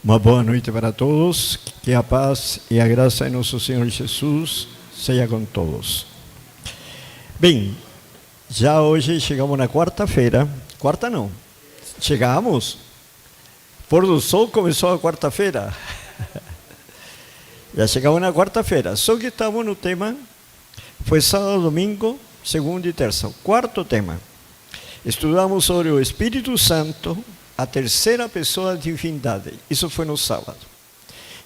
Uma boa noite para todos, que a paz e a graça de nosso Senhor Jesus seja com todos. Bem, já hoje chegamos na quarta-feira, quarta não, chegamos, pôr do sol começou a quarta-feira, já chegamos na quarta-feira, só que estamos no tema, foi sábado, domingo, segunda e terça, o quarto tema. Estudamos sobre o Espírito Santo, a terceira pessoa da divindade. Isso foi no sábado.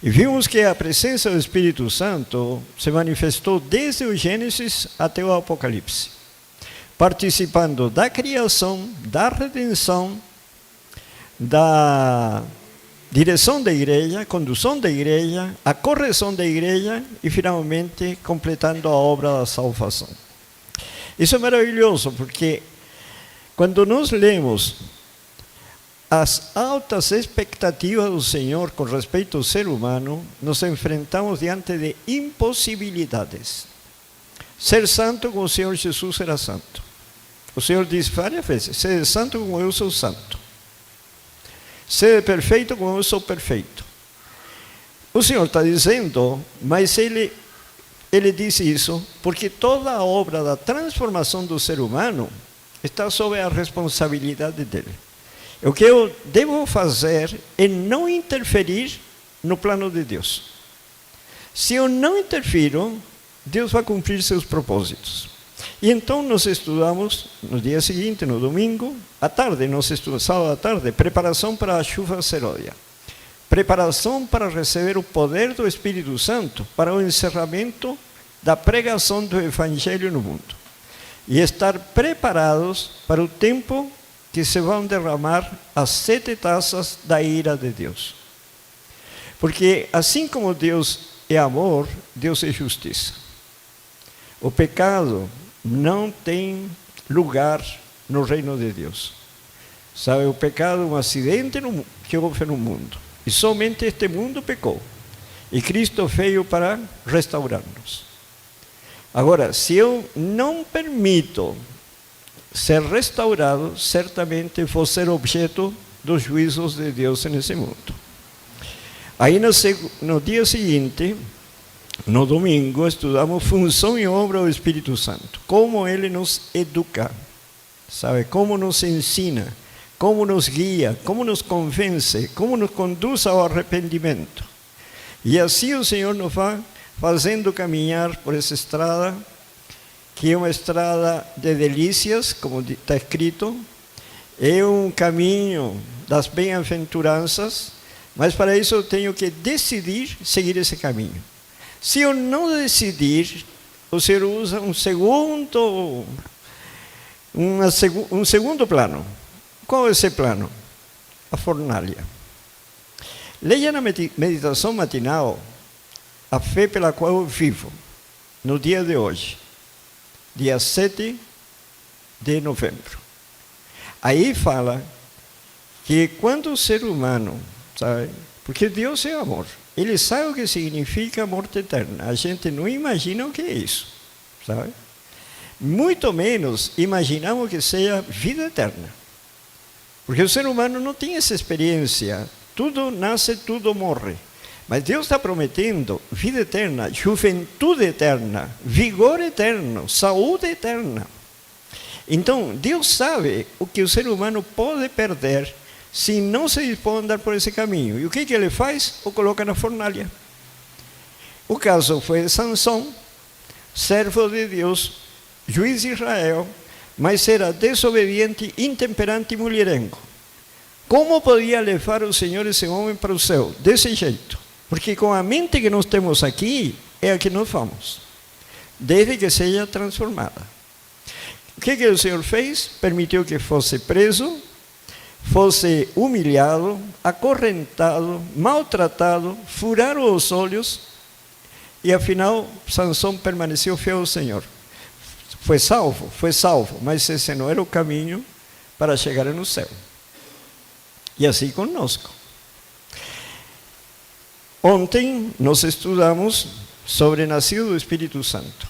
E vimos que a presença do Espírito Santo se manifestou desde o Gênesis até o Apocalipse, participando da criação, da redenção, da direção da igreja, condução da igreja, a correção da igreja e, finalmente, completando a obra da salvação. Isso é maravilhoso, porque quando nós lemos as altas expectativas do Senhor com respeito ao ser humano, nos enfrentamos diante de impossibilidades. Ser santo como o Senhor Jesus era santo. O Senhor diz várias vezes: sede santo como eu sou santo. Sede perfeito como eu sou perfeito. O Senhor está dizendo, mas Ele diz isso porque toda a obra da transformação do ser humano está sob a responsabilidade dele. O que eu devo fazer é não interferir no plano de Deus. Se eu não interfiro, Deus vai cumprir seus propósitos. E então nós estudamos no dia seguinte, no domingo, à tarde, nós estudamos, sábado à tarde, preparação para a chuva seródia. Preparação para receber o poder do Espírito Santo para o encerramento da pregação do Evangelho no mundo. E estar preparados para o tempo que se vão derramar as 7 taças da ira de Deus. Porque assim como Deus é amor, Deus é justiça. O pecado não tem lugar no reino de Deus. Sabe, o pecado é um acidente que houve no mundo. E somente este mundo pecou. E Cristo veio para restaurar-nos. Agora, se eu não permito ser restaurado, certamente vou ser objeto dos juízos de Deus nesse mundo. Aí no dia seguinte, no domingo, estudamos função e obra do Espírito Santo. Como ele nos educa, sabe? Como nos ensina, como nos guia, como nos convence, como nos conduz ao arrependimento. E assim o Senhor nos vai fazendo caminhar por essa estrada, que é uma estrada de delícias, como está escrito, é um caminho das bem-aventuranças, mas para isso eu tenho que decidir seguir esse caminho. Se eu não decidir, o Senhor usa um segundo plano. Qual é esse plano? A fornalha. Leia na meditação matinal a fé pela qual eu vivo, no dia de hoje. Dia 7 de novembro. Aí fala que quando o ser humano, sabe, porque Deus é amor, Ele sabe o que significa a morte eterna. A gente não imagina o que é isso, sabe? Muito menos imaginamos que seja vida eterna. Porque o ser humano não tem essa experiência. Tudo nasce, tudo morre. Mas Deus está prometendo vida eterna, juventude eterna, vigor eterno, saúde eterna. Então, Deus sabe o que o ser humano pode perder se não se dispõe a andar por esse caminho. E o que ele faz? O coloca na fornalha. O caso foi de Sansão, servo de Deus, juiz de Israel, mas era desobediente, intemperante e mulherengo. Como podia levar o Senhor esse homem para o céu? Desse jeito. Porque com a mente que nós temos aqui, é a que nós vamos, desde que seja transformada. O que o Senhor fez? Permitiu que fosse preso, fosse humilhado, acorrentado, maltratado, furaram os olhos, e afinal, Sansão permaneceu fiel ao Senhor. Foi salvo, mas esse não era o caminho para chegar no céu. E assim conosco. Ontem nós estudamos sobre o nascido do Espírito Santo.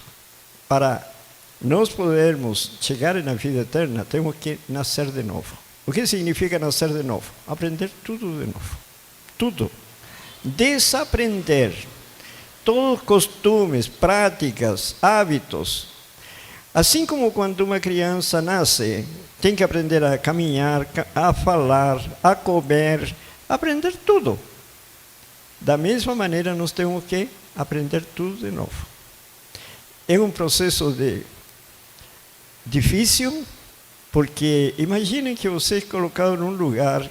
Para nós podermos chegar na vida eterna, temos que nascer de novo. O que significa nascer de novo? Aprender tudo de novo. tudo. Desaprender todos os costumes, práticas, hábitos. Assim como quando uma criança nasce, tem que aprender a caminhar, a falar, a comer, aprender tudo. Da mesma maneira, nós temos que aprender tudo de novo. É um processo difícil, porque imaginem que você é colocado num lugar,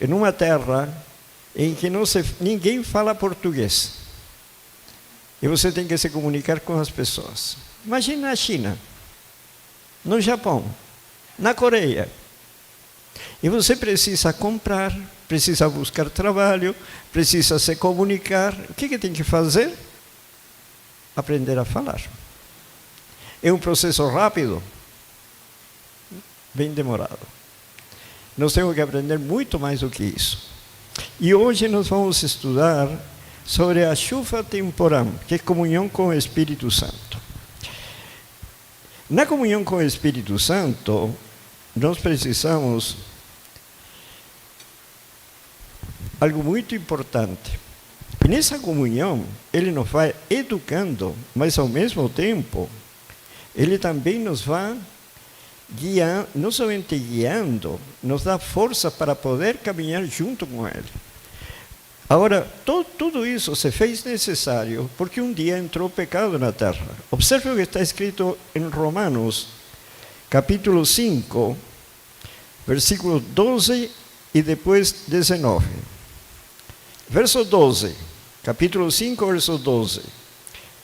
em uma terra, em que ninguém fala português. E você tem que se comunicar com as pessoas. Imagine na China, no Japão, na Coreia. E você precisa comprar, precisa buscar trabalho, precisa se comunicar. O que tem que fazer? Aprender a falar. É um processo rápido, bem demorado. Nós temos que aprender muito mais do que isso. E hoje nós vamos estudar sobre a chuva temporal, que é comunhão com o Espírito Santo. Na comunhão com o Espírito Santo, nós precisamos algo muito importante. E nessa comunhão, ele nos vai educando, mas ao mesmo tempo, ele também nos vai guiando, não somente guiando, nos dá força para poder caminhar junto com ele. Agora, tudo isso se fez necessário porque um dia entrou o pecado na terra. Observe o que está escrito em Romanos, capítulo 5, versículos 12 e depois 19. Verso 12, capítulo 5, verso 12.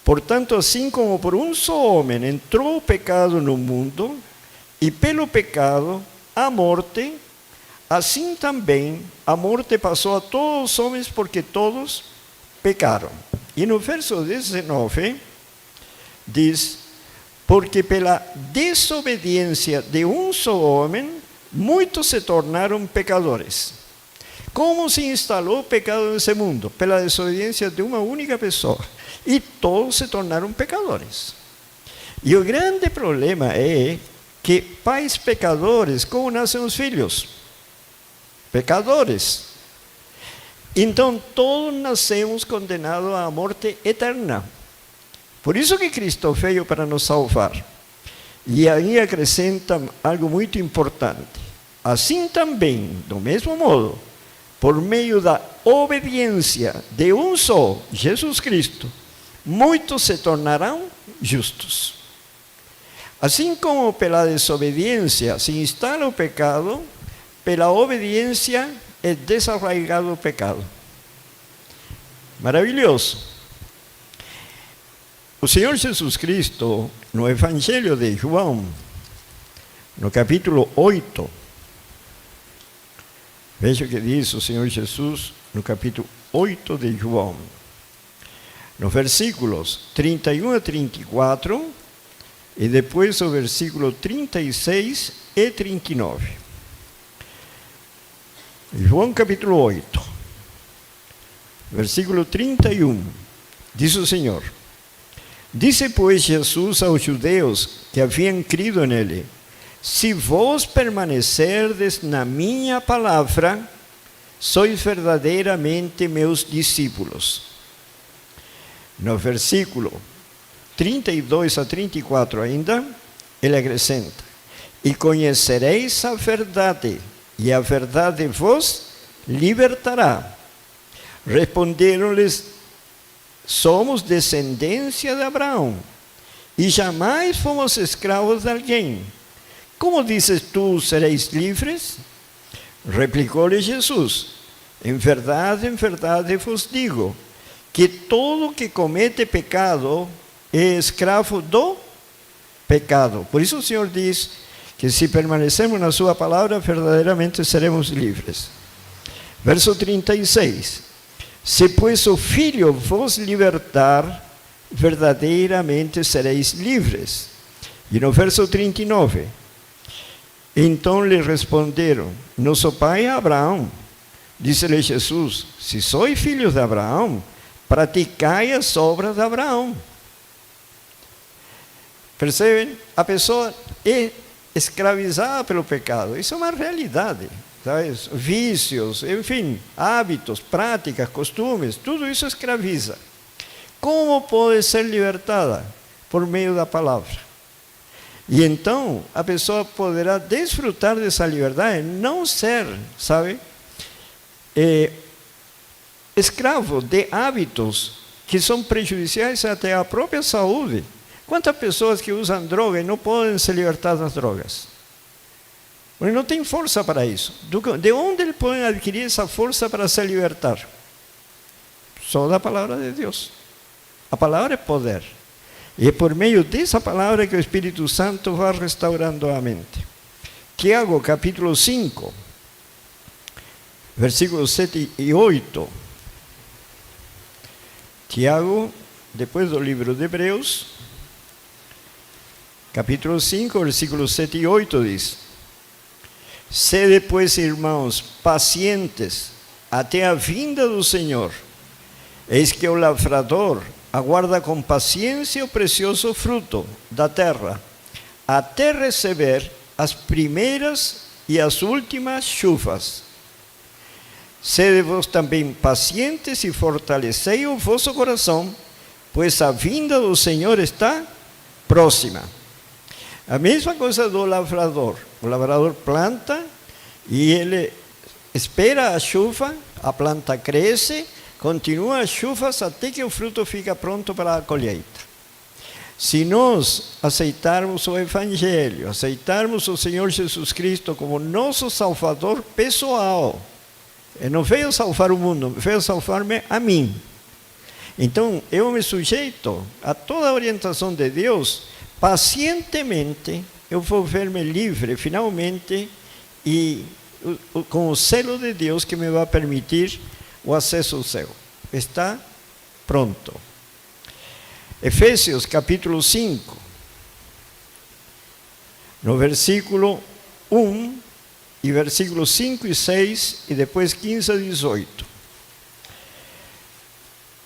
Portanto, assim como por um só homem entrou o pecado no mundo, e pelo pecado a morte, assim também a morte passou a todos os homens, porque todos pecaram. E no verso 19 diz: porque pela desobediência de um só homem, muitos se tornaram pecadores. Como se instalou o pecado nesse mundo? Pela desobediência de uma única pessoa. E todos se tornaram pecadores. E o grande problema é que pais pecadores, como nascem os filhos? Pecadores. Então todos nascemos condenados à morte eterna. Por isso que Cristo veio para nos salvar. E aí acrescenta algo muito importante. Assim também, do mesmo modo, por meio da obediência de um só, Jesus Cristo, muitos se tornarão justos. Assim como pela desobediência se instala o pecado, pela obediência é desarraigado o pecado. Maravilhoso. O Senhor Jesus Cristo, no Evangelho de João, no capítulo 8, veja o que diz o Senhor Jesus no capítulo 8 de João, nos versículos 31 a 34, e depois o versículo 36 e 39. João capítulo 8, versículo 31, diz o Senhor: disse, pois, Jesus aos judeus que haviam crido nele: se vós permanecerdes na minha palavra, sois verdadeiramente meus discípulos. No versículo 32 a 34 ainda, ele acrescenta: e conhecereis a verdade, e a verdade vos libertará. Responderam-lhes: somos descendência de Abraão, e jamais fomos escravos de alguém. Como dizes tu, sereis livres? Replicou-lhe Jesus: em verdade vos digo, que todo que comete pecado é escravo do pecado. Por isso o Senhor diz que se permanecemos na sua palavra, verdadeiramente seremos livres. Verso 36. Se, pois, o Filho vos libertar, verdadeiramente sereis livres. E no verso 39. Então lhe responderam: nosso pai é Abraão. Disse-lhe Jesus: se sois filhos de Abraão, praticai as obras de Abraão. Percebem? A pessoa é escravizada pelo pecado. Isso é uma realidade. ¿sabes? Vícios, enfim, hábitos, práticas, costumes, tudo isso escraviza. Como pode ser libertada? Por meio da palavra. E então a pessoa poderá desfrutar dessa liberdade, não ser, sabe, escravo de hábitos que são prejudiciais até à própria saúde. Quantas pessoas que usam droga e não podem se libertar das drogas? Porque não tem força para isso. De onde eles podem adquirir essa força para se libertar? Só da palavra de Deus. A palavra é poder. E é por meio dessa palavra que o Espírito Santo vai restaurando a mente. Tiago, capítulo 5, versículos 7 e 8. Tiago, depois do livro de Hebreus, capítulo 5, versículos 7 e 8 diz: Sede, pois, irmãos, pacientes até a vinda do Senhor. Eis que o lavrador aguarda com paciência o precioso fruto da terra, até receber as primeiras e as últimas chuvas. Sede vós também pacientes e fortalecei o vosso coração, pois a vinda do Senhor está próxima. A mesma coisa do lavrador. O lavrador planta e ele espera a chuva, a planta cresce, continua as chuvas até que o fruto fica pronto para a colheita. Se nós aceitarmos o Evangelho, aceitarmos o Senhor Jesus Cristo como nosso Salvador pessoal, ele não veio salvar o mundo, veio salvar-me a mim. Então, eu me sujeito a toda a orientação de Deus, pacientemente, eu vou ver-me livre, finalmente, e com o selo de Deus que me vai permitir o acesso ao céu. Está pronto. Efésios capítulo 5, no versículo 1, e versículos 5 e 6, e depois 15 a 18.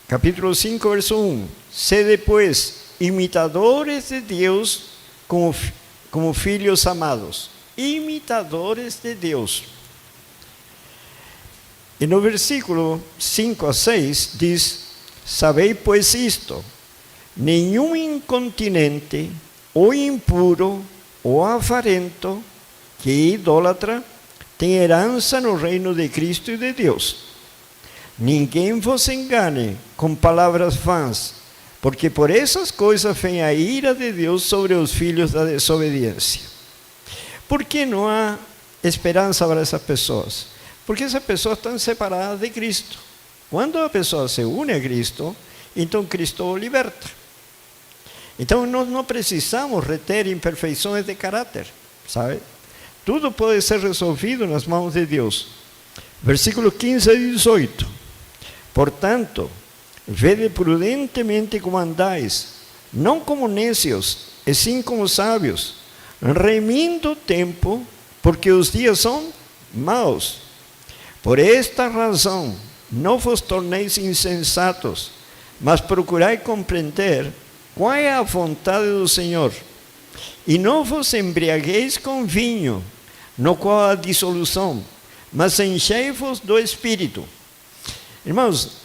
Capítulo 5, verso 1. Sede, pois, imitadores de Deus como filhos amados. Imitadores de Deus. E no versículo 5 a 6 diz: Sabei, pois, isto: nenhum incontinente, ou impuro, ou avarento, que é idólatra, tem herança no reino de Cristo e de Deus. Ninguém vos engane com palavras vãs, porque por essas coisas vem a ira de Deus sobre os filhos da desobediência. Por que não há esperança para essas pessoas? Porque essas pessoas estão separadas de Cristo. Quando a pessoa se une a Cristo, então Cristo o liberta. Então nós não precisamos reter imperfeições de caráter, sabe? Tudo pode ser resolvido nas mãos de Deus. Versículo 15 a 18. Portanto, vede prudentemente como andais, não como necios, e sim como sábios, remindo o tempo, porque os dias são maus. Por esta razão, não vos torneis insensatos, mas procurai compreender qual é a vontade do Senhor. E não vos embriagueis com vinho, no qual há dissolução, mas enchei-vos do Espírito. Irmãos,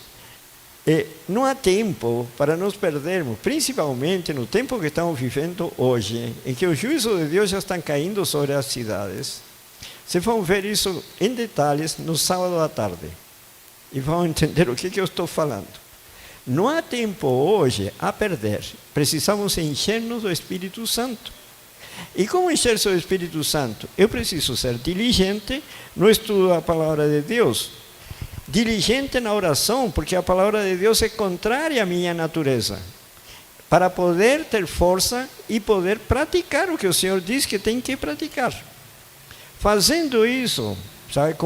não há tempo para nos perdermos, principalmente no tempo que estamos vivendo hoje, em que o juízo de Deus já está caindo sobre as cidades. Vocês vão ver isso em detalhes no sábado à tarde, e vão entender o que eu estou falando. Não há tempo hoje a perder, precisamos encher-nos do Espírito Santo. E como encher-se do Espírito Santo? Eu preciso ser diligente no estudo da palavra de Deus, diligente na oração, porque a palavra de Deus é contrária à minha natureza, para poder ter força e poder praticar o que o Senhor diz que tem que praticar. Fazendo isso, sabe,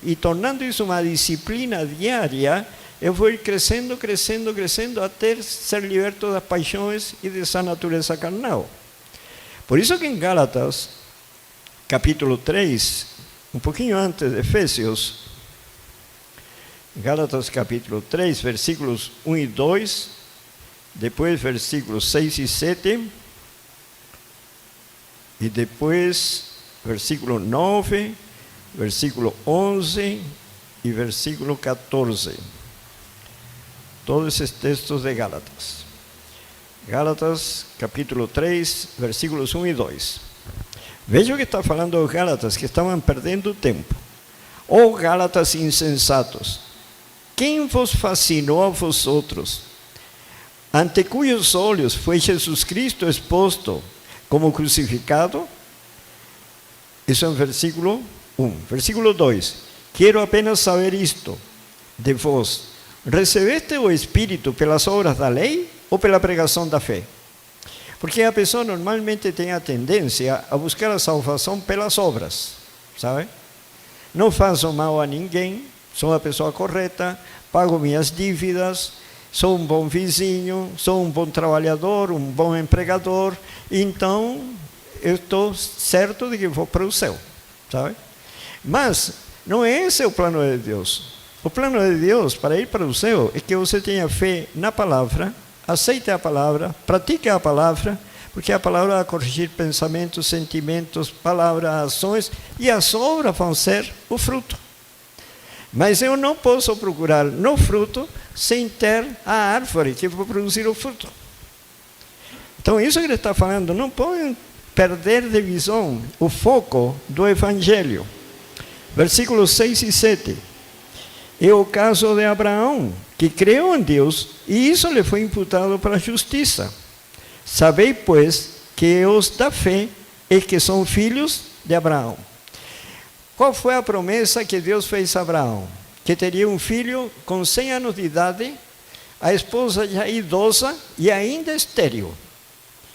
e tornando isso uma disciplina diária, eu vou ir crescendo, crescendo, crescendo, até ser liberto das paixões e dessa natureza carnal. Por isso que em Gálatas, capítulo 3, um pouquinho antes de Efésios, Gálatas capítulo 3, versículos 1 e 2, depois versículos 6 e 7, e depois versículo 9, versículo 11 y versículo 14. Todos esos textos de Gálatas. Gálatas, capítulo 3, versículos 1 y 2. Veja que está falando os Gálatas, que estavam perdendo tempo. Oh Gálatas insensatos, quem vos fascinou a vosotros, ante cujos olhos foi Jesus Cristo exposto como crucificado? Isso é o versículo 1. Versículo 2. Quero apenas saber isto de vós: recebeste o Espírito pelas obras da lei ou pela pregação da fé? Porque a pessoa normalmente tem a tendência a buscar a salvação pelas obras, sabe? Não faço mal a ninguém, sou uma pessoa correta, pago minhas dívidas, sou um bom vizinho, sou um bom trabalhador, um bom empregador, então eu estou certo de que vou para o céu, sabe? Mas não é esse o plano de Deus. O plano de Deus para ir para o céu é que você tenha fé na palavra, aceite a palavra, pratique a palavra, porque a palavra vai corrigir pensamentos, sentimentos, palavras, ações, e as obras vão ser o fruto. Mas eu não posso procurar no fruto sem ter a árvore que vai produzir o fruto. Então, isso que ele está falando, não podem perder de visão o foco do Evangelho. Versículos 6 e 7. É o caso de Abraão, que creu em Deus, e isso lhe foi imputado para a justiça. Sabei, pois, que os da fé é que são filhos de Abraão. Qual foi a promessa que Deus fez a Abraão? Que teria um filho com 100 anos de idade, a esposa já idosa e ainda estéril.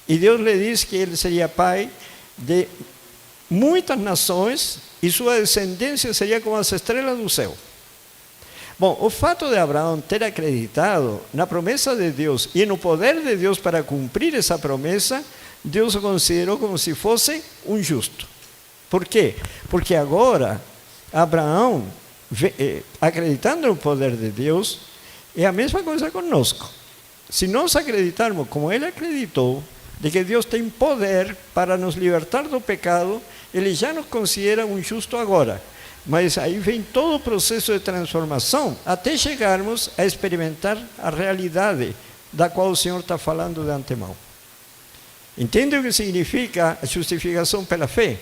E Deus lhe disse que ele seria pai de muitas nações e sua descendência seria como as estrelas do céu. Bom, o fato de Abraão ter acreditado na promessa de Deus e no poder de Deus para cumprir essa promessa, Deus o considerou como se fosse um justo. Por quê? Porque agora, Abraão, acreditando no poder de Deus, é a mesma coisa conosco. Se nós acreditarmos como ele acreditou, de que Deus tem poder para nos libertar do pecado, ele já nos considera um justo agora. Mas aí vem todo o processo de transformação até chegarmos a experimentar a realidade da qual o Senhor está falando de antemão. Entende o que significa a justificação pela fé?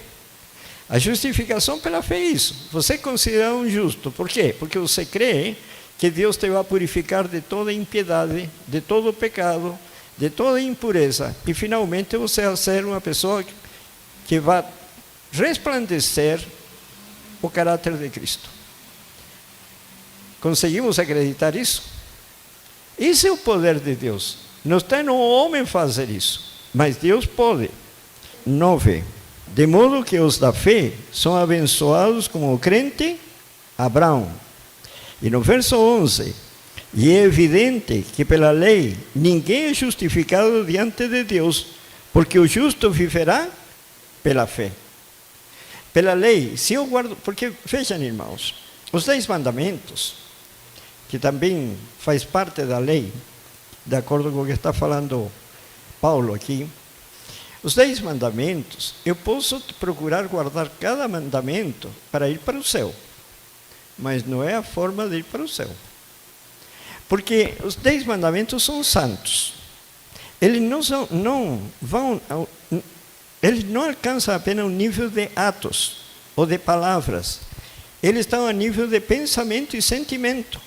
A justificação pela fé é isso. Você é considerado um justo. Por quê? Porque você crê que Deus te vai purificar de toda impiedade, de todo pecado, de toda impureza. E finalmente você vai ser uma pessoa que vai resplandecer o caráter de Cristo. Conseguimos acreditar isso? Esse é o poder de Deus. Não está no homem fazer isso, mas Deus pode. 9. De modo que os da fé são abençoados como o crente Abraão. E no verso 11, e é evidente que pela lei ninguém é justificado diante de Deus, porque o justo viverá pela fé. Pela lei, se eu guardo, porque vejam, irmãos, os 10 mandamentos, que também faz parte da lei, de acordo com o que está falando Paulo aqui, os 10 mandamentos, eu posso procurar guardar cada mandamento para ir para o céu, mas não é a forma de ir para o céu. Porque os 10 mandamentos são santos. Eles eles não alcançam apenas o nível de atos ou de palavras. Eles estão a nível de pensamento e sentimento.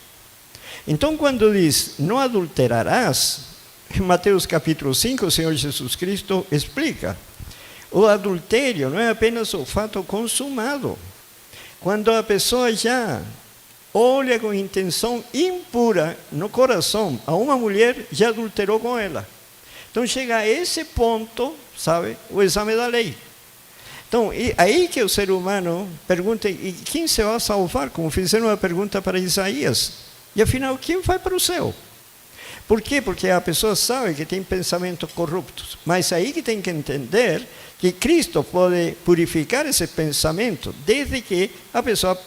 Então, quando diz, não adulterarás, em Mateus capítulo 5, o Senhor Jesus Cristo explica. O adultério não é apenas o fato consumado. Quando a pessoa já olha com intenção impura no coração a uma mulher, já adulterou com ela. Então chega a esse ponto, sabe, o exame da lei. Então, aí que o ser humano pergunta, e quem se vai salvar? Como fizeram uma pergunta para Isaías. E afinal, quem vai para o céu? Por quê? Porque a pessoa sabe que tem pensamentos corruptos. Mas aí que tem que entender que Cristo pode purificar esse pensamento, desde que a pessoa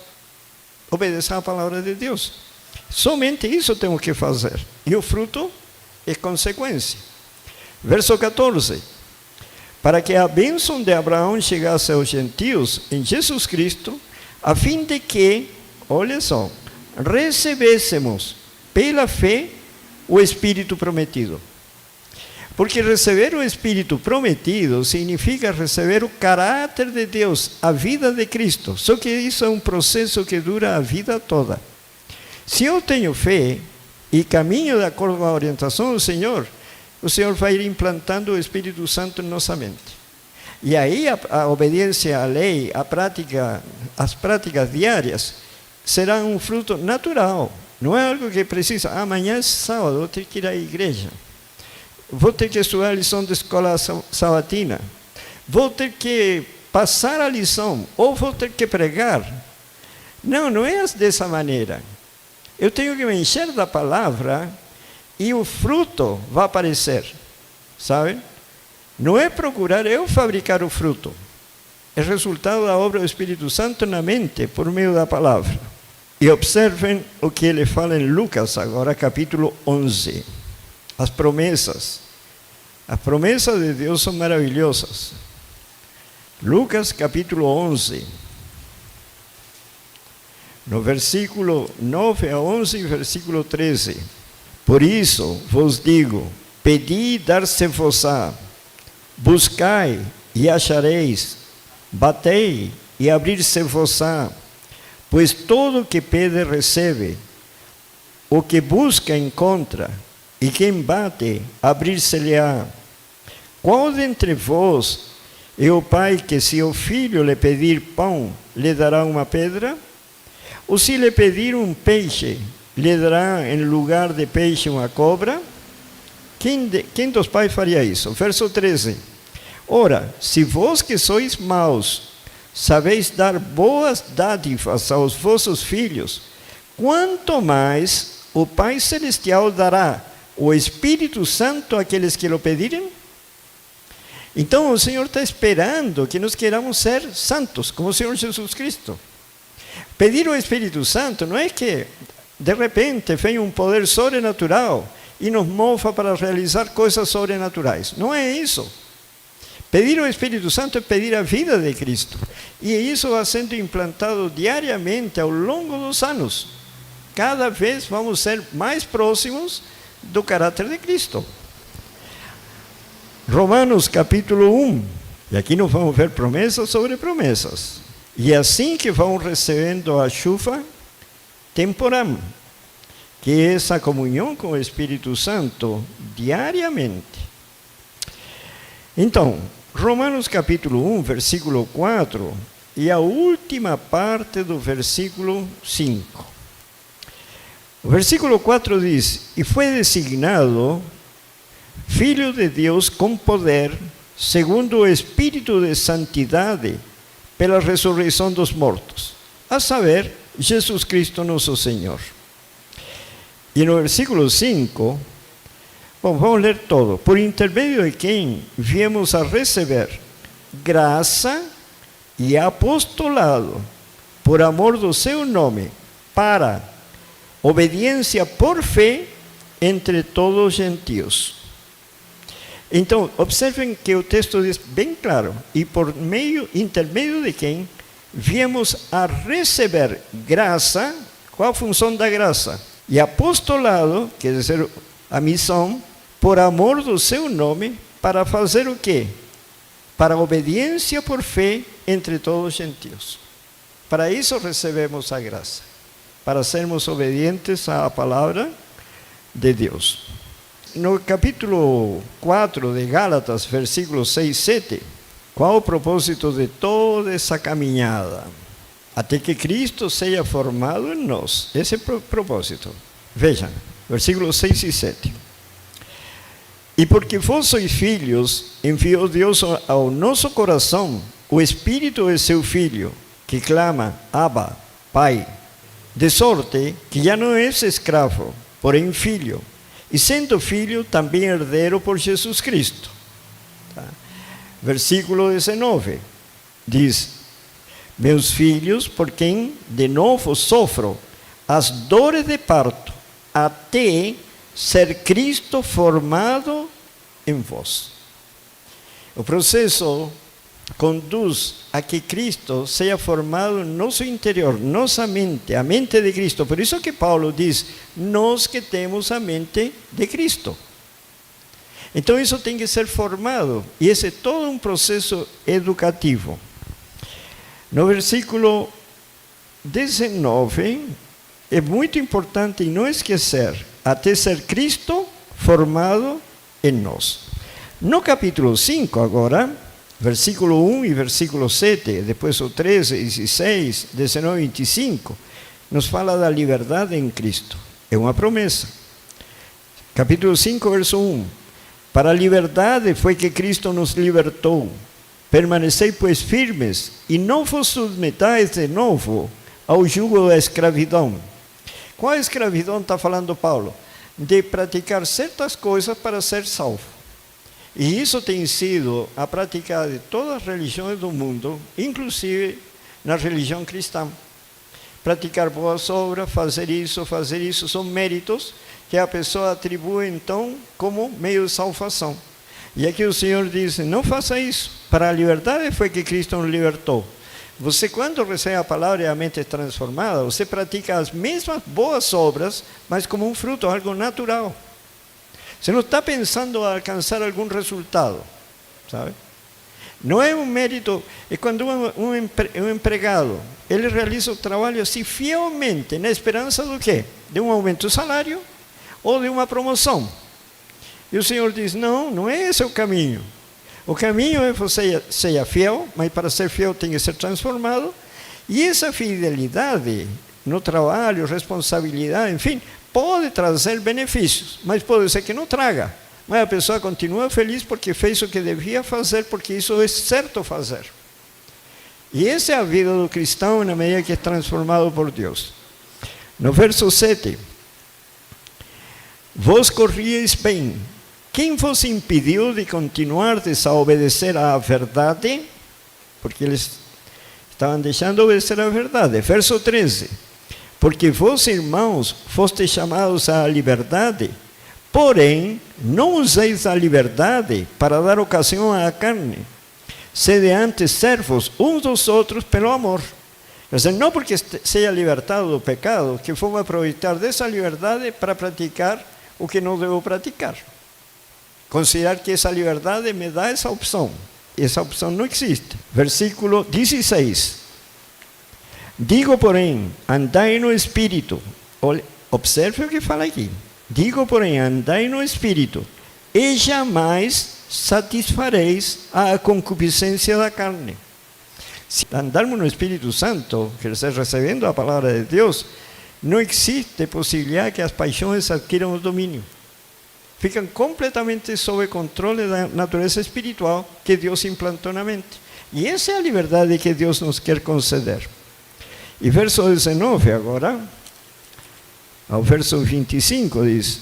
obedeça a palavra de Deus. Somente isso temos que fazer. E o fruto é consequência. Verso 14. Para que a bênção de Abraão chegasse aos gentios em Jesus Cristo, a fim de que, olha só, recebêssemos pela fé o Espírito prometido. Porque receber o Espírito prometido significa receber o caráter de Deus, a vida de Cristo. Só que isso é um processo que dura a vida toda. Se eu tenho fé e caminho de acordo com a orientação do Senhor, o Senhor vai ir implantando o Espírito Santo em nossa mente. E aí a obediência à lei, as práticas diárias, serão um fruto natural. Não é algo que precisa. Amanhã é sábado, vou ter que ir à igreja. Vou ter que estudar a lição da escola sabatina. Vou ter que passar a lição. Ou vou ter que pregar. Não, não é dessa maneira. Eu tenho que me encher da palavra e o fruto vai aparecer. Sabe? Não é procurar eu fabricar o fruto. É resultado da obra do Espírito Santo na mente, por meio da palavra. E observem o que ele fala em Lucas, agora capítulo 11. As promessas de Deus são maravilhosas. Lucas capítulo 11, no versículo 9 a 11 e versículo 13. Por isso vos digo, pedi e dar-se-vos-á, buscai e achareis, batei e abrir-se-vos-á, pois todo o que pede recebe, o que busca encontra, e quem bate, abrir-se-lhe-á. Qual dentre vós é o pai que, se o filho lhe pedir pão, lhe dará uma pedra? Ou se lhe pedir um peixe, lhe dará em lugar de peixe uma cobra? Quem dos pais faria isso? Verso 13. Ora, se vós que sois maus, sabeis dar boas dádivas aos vossos filhos, quanto mais o Pai Celestial dará o Espírito Santo àqueles que lhe pedirem? Então o Senhor está esperando que nós queiramos ser santos, como o Senhor Jesus Cristo. Pedir o Espírito Santo não é que de repente vem um poder sobrenatural e nos mova para realizar coisas sobrenaturais. Não é isso. Pedir o Espírito Santo é pedir a vida de Cristo. E isso vai sendo implantado diariamente ao longo dos anos. Cada vez vamos ser mais próximos do caráter de Cristo. Romanos capítulo 1. E aqui nós vamos ver promessas sobre promessas. E assim que vão recebendo a chuva temporal, que é essa comunhão com o Espírito Santo diariamente. Então, Romanos capítulo 1, versículo 4, e a última parte do versículo 5. O versículo 4 diz, e foi designado Filho de Deus com poder, segundo o Espírito de santidade, pela ressurreição dos mortos, a saber, Jesus Cristo nosso Senhor. E no versículo 5, bom, vamos ler todo. Por intermédio de quem viemos a receber graça e apostolado, por amor do seu nome, para obediência por fé entre todos os gentios. Então, observem que o texto diz bem claro, e por intermédio de quem viemos a receber graça. Qual a função da graça? E apostolado, quer dizer, a missão, por amor do seu nome, para fazer o quê? Para obediência por fé entre todos os gentios. Para isso recebemos a graça, para sermos obedientes à palavra de Deus. No capítulo 4 de Gálatas, versículos 6 e 7, qual o propósito de toda essa caminhada? Até que Cristo seja formado em nós. Esse é o propósito. Vejam, versículos 6 e 7. E porque vós sois filhos, enviou Deus ao nosso coração o Espírito de seu Filho, que clama, Abba, Pai. De sorte que já não és escravo, porém filho. E sendo filho, também herdeiro por Jesus Cristo. Tá? Versículo 19. Diz, meus filhos, por quem de novo sofro as dores de parto, até ser Cristo formado em vós. O processo conduz a que Cristo seja formado no nosso interior, nossa mente, a mente de Cristo. Por isso que Paulo diz, nós que temos a mente de Cristo. Então isso tem que ser formado, e esse é todo um processo educativo. No versículo 19, é muito importante não esquecer, até ser Cristo formado em nós. No capítulo 5 agora, versículo 1 e versículo 7, depois o 13, 16, 19 e 25, nos fala da liberdade em Cristo. É uma promessa. Capítulo 5, verso 1. Para a liberdade foi que Cristo nos libertou. Permanecei, pois, firmes, e não vos submetais de novo ao jugo da escravidão. Qual escravidão está falando Paulo? De praticar certas coisas para ser salvo. E isso tem sido a prática de todas as religiões do mundo, inclusive na religião cristã. Praticar boas obras, fazer isso, são méritos que a pessoa atribui então como meio de salvação. E aqui o Senhor diz, não faça isso. Para a liberdade foi que Cristo nos libertou. Você, quando recebe a palavra e a mente é transformada, você pratica as mesmas boas obras, mas como um fruto, algo natural. Você não está pensando em alcançar algum resultado, sabe? Não é um mérito, é quando um empregado, ele realiza o trabalho assim fielmente, na esperança do quê? De um aumento do salário ou de uma promoção. E o Senhor diz, não é esse o caminho. O caminho é você seja fiel, mas para ser fiel tem que ser transformado. E essa fidelidade no trabalho, responsabilidade, enfim, pode trazer benefícios, mas pode ser que não traga. Mas a pessoa continua feliz porque fez o que devia fazer, porque isso é certo fazer. E essa é a vida do cristão na medida que é transformado por Deus. No verso 7, vós corrieis bem. Quem vos impediu de continuar a obedecer à verdade? Porque eles estavam deixando de obedecer à verdade. Verso 13. Porque vós, irmãos, fostes chamados à liberdade, porém, não useis a liberdade para dar ocasião à carne. Sede antes servos uns dos outros pelo amor. Quer dizer, não porque seja libertado do pecado, que vamos aproveitar dessa liberdade para praticar o que não devo praticar. Considerar que essa liberdade me dá essa opção. Essa opção não existe. Versículo 16. Digo, porém, andai no Espírito. Observe o que fala aqui. Digo, porém, andai no Espírito, e jamais satisfareis a concupiscência da carne. Se andarmos no Espírito Santo, quer dizer, recebendo a palavra de Deus, não existe possibilidade que as paixões adquiram o domínio. Ficam completamente sob controle da natureza espiritual que Deus implantou na mente. E essa é a liberdade que Deus nos quer conceder. E verso 19 agora, ao verso 25 diz,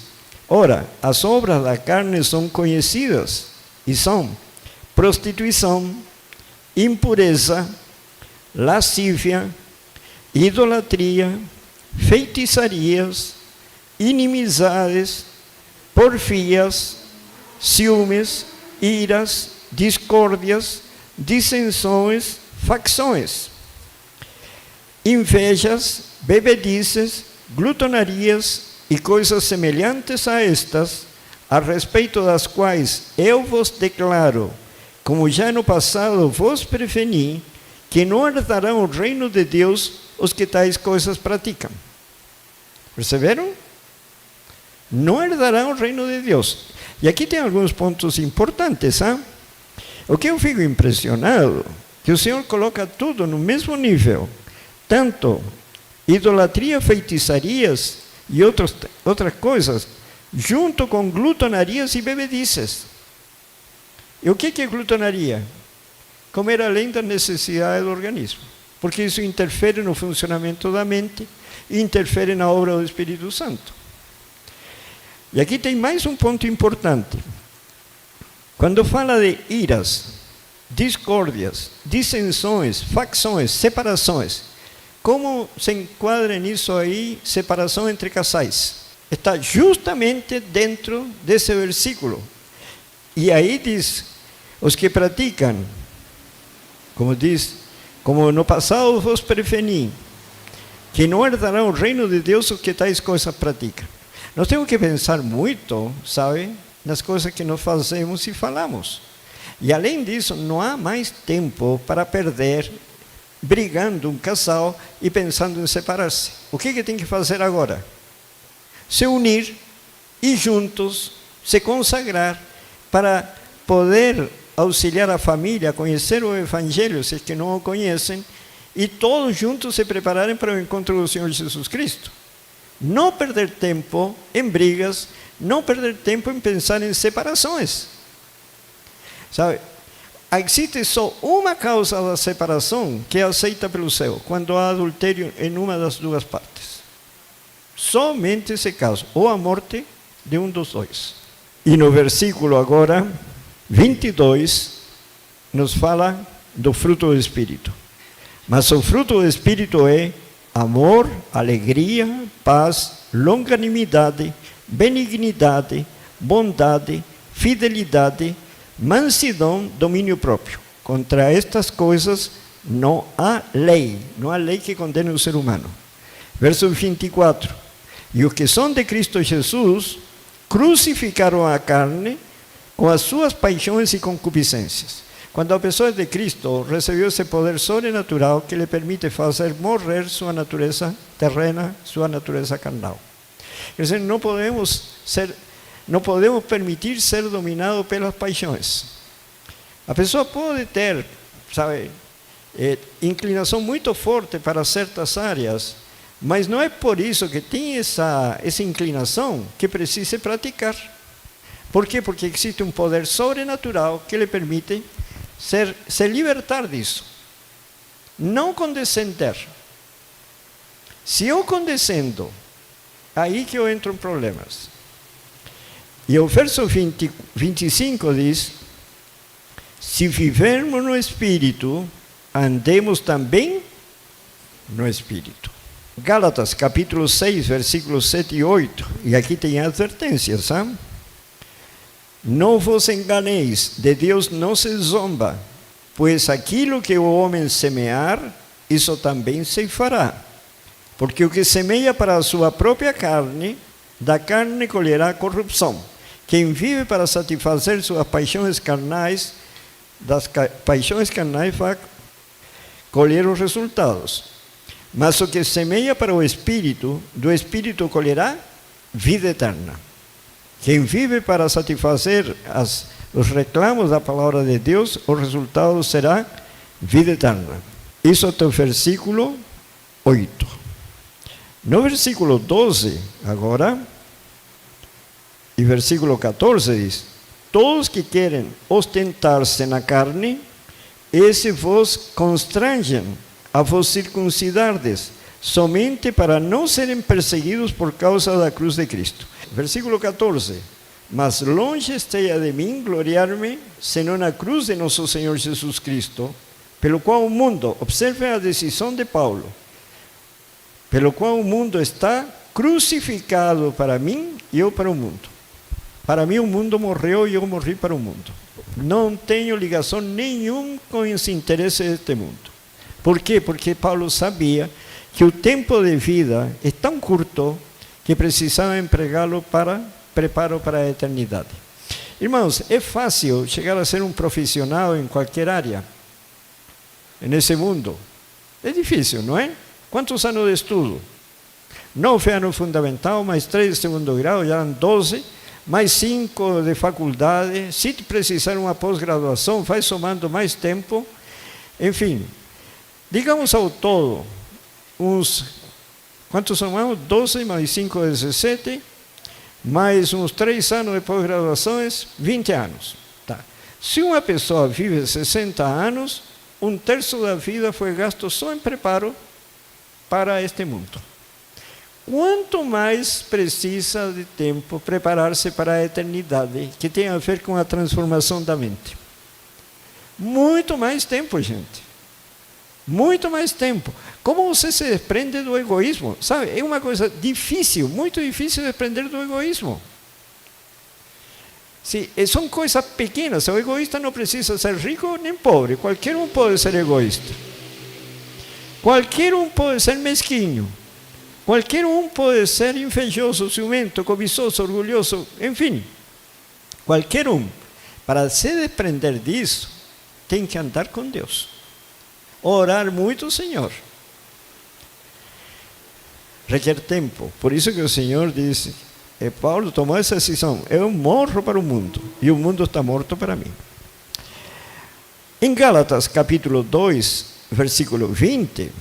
ora, as obras da carne são conhecidas, e são prostituição, impureza, lascívia, idolatria, feitiçarias, inimizades, porfias, ciúmes, iras, discórdias, dissensões, facções, invejas, bebedices, glutonarias e coisas semelhantes a estas, a respeito das quais eu vos declaro, como já no passado vos preveni, que não herdarão o reino de Deus os que tais coisas praticam. Perceberam? Não herdarão o reino de Deus. E aqui tem alguns pontos importantes. O que eu fico impressionado, que o Senhor coloca tudo no mesmo nível, tanto idolatria, feitiçarias e outras coisas, junto com glutonarias e bebedices. E o que é glutonaria? Comer além da necessidade do organismo, porque isso interfere no funcionamento da mente e interfere na obra do Espírito Santo. E aqui tem mais um ponto importante. Quando fala de iras, discórdias, dissensões, facções, separações, como se enquadra nisso aí separação entre casais? Está justamente dentro desse versículo. E aí diz, os que praticam Como diz, como no passado vos preveni, que não herdará o reino de Deus os que tais coisas praticam. Nós temos que pensar muito, sabe, nas coisas que nós fazemos e falamos. E além disso, não há mais tempo para perder brigando um casal e pensando em separar-se. O que tem que fazer agora? Se unir e juntos se consagrar para poder auxiliar a família a conhecer o Evangelho, se é que não o conhecem, e todos juntos se prepararem para o encontro do Senhor Jesus Cristo. Não perder tempo em brigas, não perder tempo em pensar em separações. Sabe, existe só uma causa da separação que é aceita pelo céu, quando há adultério em uma das duas partes. Somente esse caso, ou a morte de um dos dois. E no versículo agora 22, nos fala do fruto do Espírito. Mas o fruto do Espírito é amor, alegria, paz, longanimidade, benignidade, bondade, fidelidade, mansidão, domínio próprio. Contra estas coisas não há lei que condene o ser humano. Verso 24. E os que são de Cristo Jesus crucificaram a carne com as suas paixões e concupiscências. Quando a pessoa é de Cristo, recebeu esse poder sobrenatural que lhe permite fazer morrer sua natureza terrena, sua natureza carnal. Quer dizer, não podemos permitir ser dominado pelas paixões. A pessoa pode ter, sabe, inclinação muito forte para certas áreas, mas não é por isso que tem essa inclinação que precisa praticar. Por quê? Porque existe um poder sobrenatural que lhe permite se libertar disso. Não condescender. Se eu condescendo, aí que eu entro em problemas. E o verso 25 diz: se vivermos no Espírito, andemos também no Espírito. Gálatas capítulo 6, versículos 7 e 8. E aqui tem advertências, sabe? Não vos enganeis, de Deus não se zomba, pois aquilo que o homem semear, isso também se fará. Porque o que semeia para a sua própria carne, da carne colherá corrupção. Quem vive para satisfazer suas paixões carnais, das paixões carnais vai colher os resultados. Mas o que semeia para o Espírito, do Espírito colherá vida eterna. Quem vive para satisfazer os reclamos da palavra de Deus, o resultado será vida eterna. Isso é o versículo 8. No versículo 12, agora, e versículo 14 diz: todos que querem ostentar-se na carne, esse vos constrangem a vos circuncidardes, somente para não serem perseguidos por causa da cruz de Cristo. Versículo 14. Mas longe esteja de mim gloriar-me, senão na cruz de nosso Senhor Jesus Cristo, pelo qual o mundo, observe a decisão de Paulo, pelo qual o mundo está crucificado para mim e eu para o mundo. Para mim o mundo morreu e eu morri para o mundo. Não tenho ligação nenhuma com os interesses deste mundo. Por quê? Porque Paulo sabia que o tempo de vida é tão curto que precisava empregá-lo para preparo para a eternidade. Irmãos, é fácil chegar a ser um profissional em qualquer área, nesse mundo. É difícil, não é? Quantos anos de estudo? 9 anos fundamental, mais 3 de segundo grau, já eram 12, mais 5 de faculdade. Se precisar uma pós-graduação, vai somando mais tempo. Enfim, digamos ao todo, quantos somamos? 12 mais 5, 17, mais uns 3 anos de pós-graduações, 20 anos. Tá. Se uma pessoa vive 60 anos, 1/3 da vida foi gasto só em preparo para este mundo. Quanto mais precisa de tempo preparar-se para a eternidade, que tem a ver com a transformação da mente? Muito mais tempo, gente. Muito mais tempo. Como você se desprende do egoísmo? Sabe, é uma coisa difícil, muito difícil desprender do egoísmo. Sí, son coisas pequenas. O egoísta não precisa ser rico nem pobre. Qualquer um pode ser egoísta. Qualquer um pode ser mesquinho. Qualquer um pode ser invejoso, ciumento, cobiçoso, orgulhoso, enfim. Qualquer um. Para se desprender disso, tem que andar com Deus. Orar muito ao Senhor. Requer tempo. Por isso que o Senhor disse, Paulo tomou essa decisão, eu morro para o mundo, e o mundo está morto para mim. Em Gálatas, capítulo 2, versículo 20,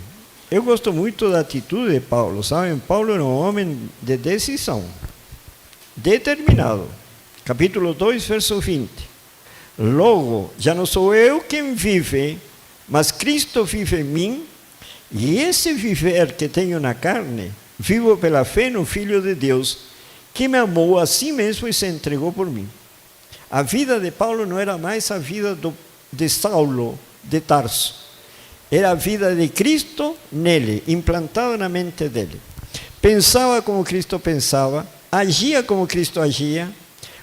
eu gosto muito da atitude de Paulo, sabem? Paulo era um homem de decisão, determinado. Capítulo 2, verso 20. Logo, já não sou eu quem vive, mas Cristo vive em mim, e esse viver que tenho na carne, vivo pela fé no Filho de Deus, que me amou a si mesmo e se entregou por mim. A vida de Paulo não era mais a vida de Saulo de Tarso. Era a vida de Cristo nele, implantada na mente dele. Pensava como Cristo pensava, agia como Cristo agia.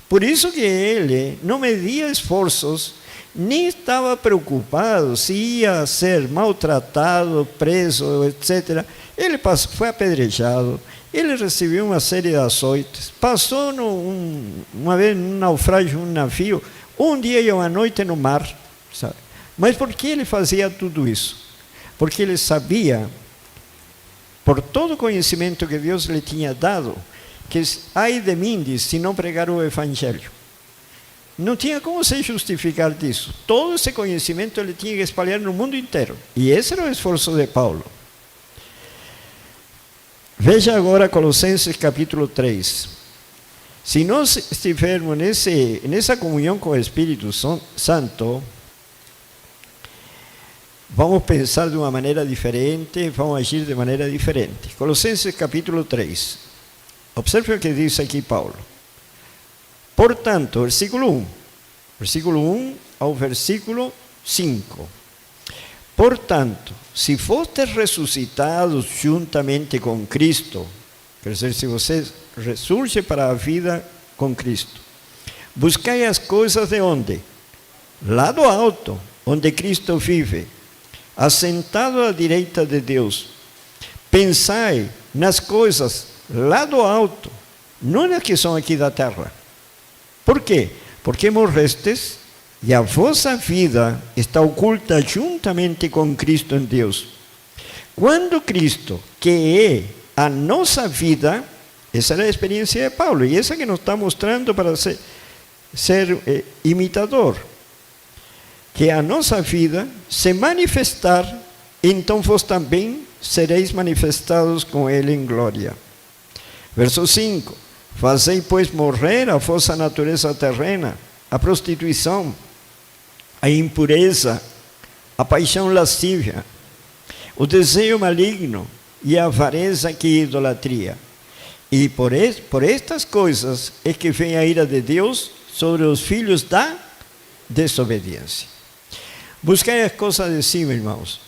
Por isso que ele não media esforços, nem estava preocupado se ia ser maltratado, preso, etc. Ele foi apedrejado, ele recebeu uma série de açoites, passou uma vez num naufrágio, num navio, um dia e uma noite no mar, sabe? Mas por que ele fazia tudo isso? Porque ele sabia, por todo o conhecimento que Deus lhe tinha dado, que ai de mim, diz, se não pregar o Evangelho. Não tinha como se justificar disso. Todo esse conhecimento ele tinha que espalhar no mundo inteiro. E esse era o esforço de Paulo. Veja agora Colossenses capítulo 3. Se nós estivermos nessa comunhão com o Espírito Santo, vamos pensar de uma maneira diferente, vamos agir de maneira diferente. Colossenses capítulo 3. Observe o que diz aqui Paulo. Portanto, versículo 1 ao versículo 5. Portanto, se fostes ressuscitados juntamente com Cristo, quer dizer, se você ressurge para a vida com Cristo, buscai as coisas de onde? Lá do alto, onde Cristo vive, assentado à direita de Deus. Pensai nas coisas lá do alto, não nas que são aqui da terra. Por quê? Porque morrestes e a vossa vida está oculta juntamente com Cristo em Deus. Quando Cristo, que é a nossa vida, essa era a experiência de Paulo, e essa que nos está mostrando para ser imitador, que a nossa vida se manifestar, então vós também sereis manifestados com Ele em glória. Verso 5. Fazei, pois, morrer a vossa natureza terrena, a prostituição, a impureza, a paixão lascívia, o desejo maligno e a avareza que é idolatria. E por estas coisas é que vem a ira de Deus sobre os filhos da desobediência. Buscai as coisas de cima, irmãos.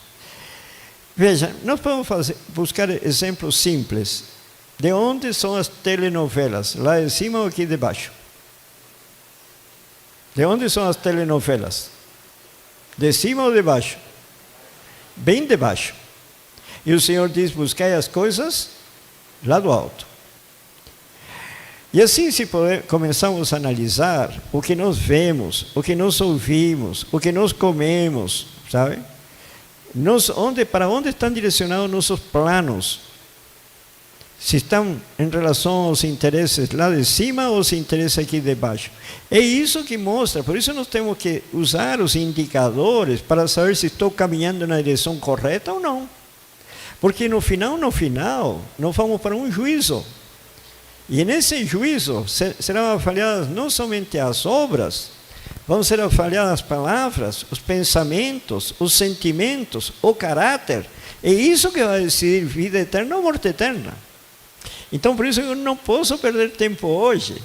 Veja, nós podemos buscar exemplos simples. De onde são as telenovelas? Lá de cima ou aqui de baixo? De onde são as telenovelas? De cima ou de baixo? Bem de baixo. E o Senhor diz, buscai as coisas lá do alto. E assim, se começamos a analisar o que nós vemos, o que nós ouvimos, o que nós comemos, sabe? Para onde estão direcionados nossos planos? Se estão em relação aos interesses lá de cima ou aos interesses aqui de baixo. É isso que mostra, por isso nós temos que usar os indicadores para saber se estou caminhando na direção correta ou não. Porque no final, nós vamos para um juízo. E nesse juízo serão avaliadas não somente as obras, vão ser avaliadas as palavras, os pensamentos, os sentimentos, o caráter. É isso que vai decidir vida eterna ou morte eterna. Então, por isso eu não posso perder tempo hoje.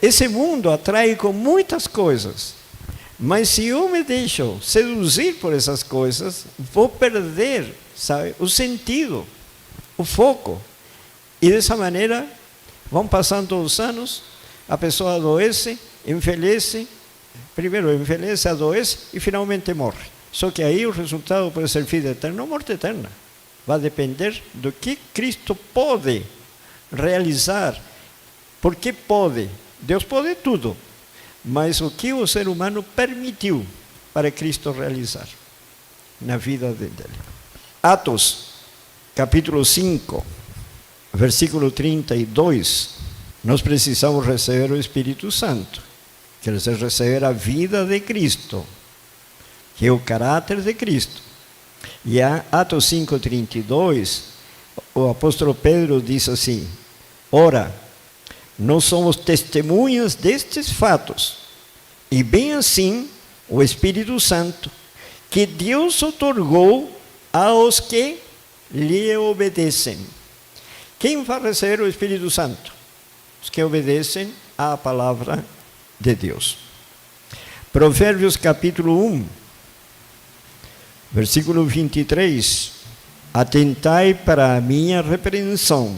Esse mundo atrai com muitas coisas, mas se eu me deixo seduzir por essas coisas, vou perder, sabe, o sentido, o foco. E dessa maneira, vão passando os anos, a pessoa adoece, envelhece, primeiro envelhece, adoece e finalmente morre. Só que aí o resultado pode ser vida eterna ou morte eterna. Vai depender do que Cristo pode realizar. Porque pode. Deus pode tudo. Mas o que o ser humano permitiu para Cristo realizar na vida dele. Atos, capítulo 5, versículo 32. Nós precisamos receber o Espírito Santo. Quer dizer, receber a vida de Cristo, que é o caráter de Cristo. E a Atos 5:32, o apóstolo Pedro diz assim: ora, nós somos testemunhas destes fatos, e bem assim o Espírito Santo, que Deus otorgou aos que lhe obedecem. Quem vai receber o Espírito Santo? Os que obedecem à palavra de Deus. Provérbios capítulo 1, versículo 23. Atentai para a minha repreensão,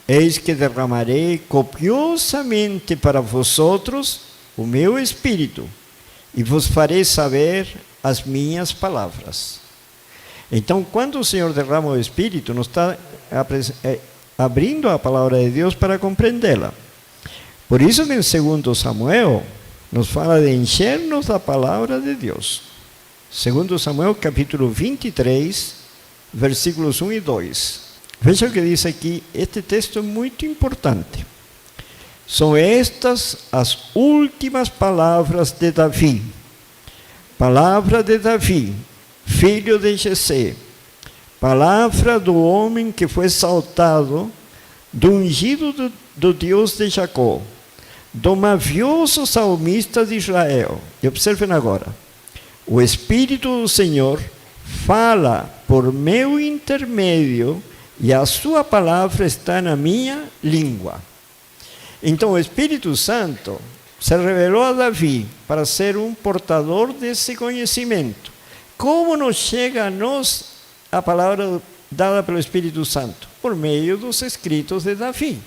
eis que derramarei copiosamente para vosotros o meu Espírito, e vos farei saber as minhas palavras. Então, quando o Senhor derrama o Espírito, nos está abrindo a palavra de Deus para compreendê-la. Por isso que em 2 Samuel nos fala de encher-nos da palavra de Deus. 2 Samuel capítulo 23, versículos 1 e 2. Veja o que diz aqui, este texto é muito importante. São estas as últimas palavras de Davi. Palavra de Davi, filho de Jessé. Palavra do homem que foi exaltado, do ungido do Deus de Jacó, do mavioso salmista de Israel. E observem agora. O Espírito do Senhor fala por meu intermédio, e a sua palavra está na minha língua. Então o Espírito Santo se revelou a Davi para ser um portador desse conhecimento. Como nos chega a nós a palavra dada pelo Espírito Santo? Por meio dos escritos de Davi,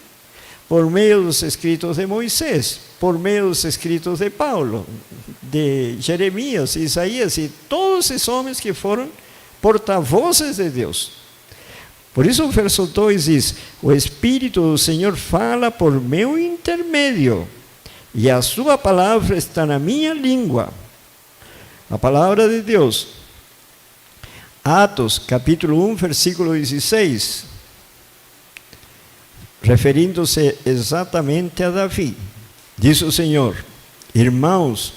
por meio dos escritos de Moisés, por meio dos escritos de Paulo, de Jeremias, Isaías e todos esses homens que foram porta-vozes de Deus. Por isso o verso 2 diz: o Espírito do Senhor fala por meu intermédio, e a sua palavra está na minha língua. A palavra de Deus. Atos, capítulo 1, versículo 16. Referindo-se exatamente a Davi. Diz o Senhor: irmãos,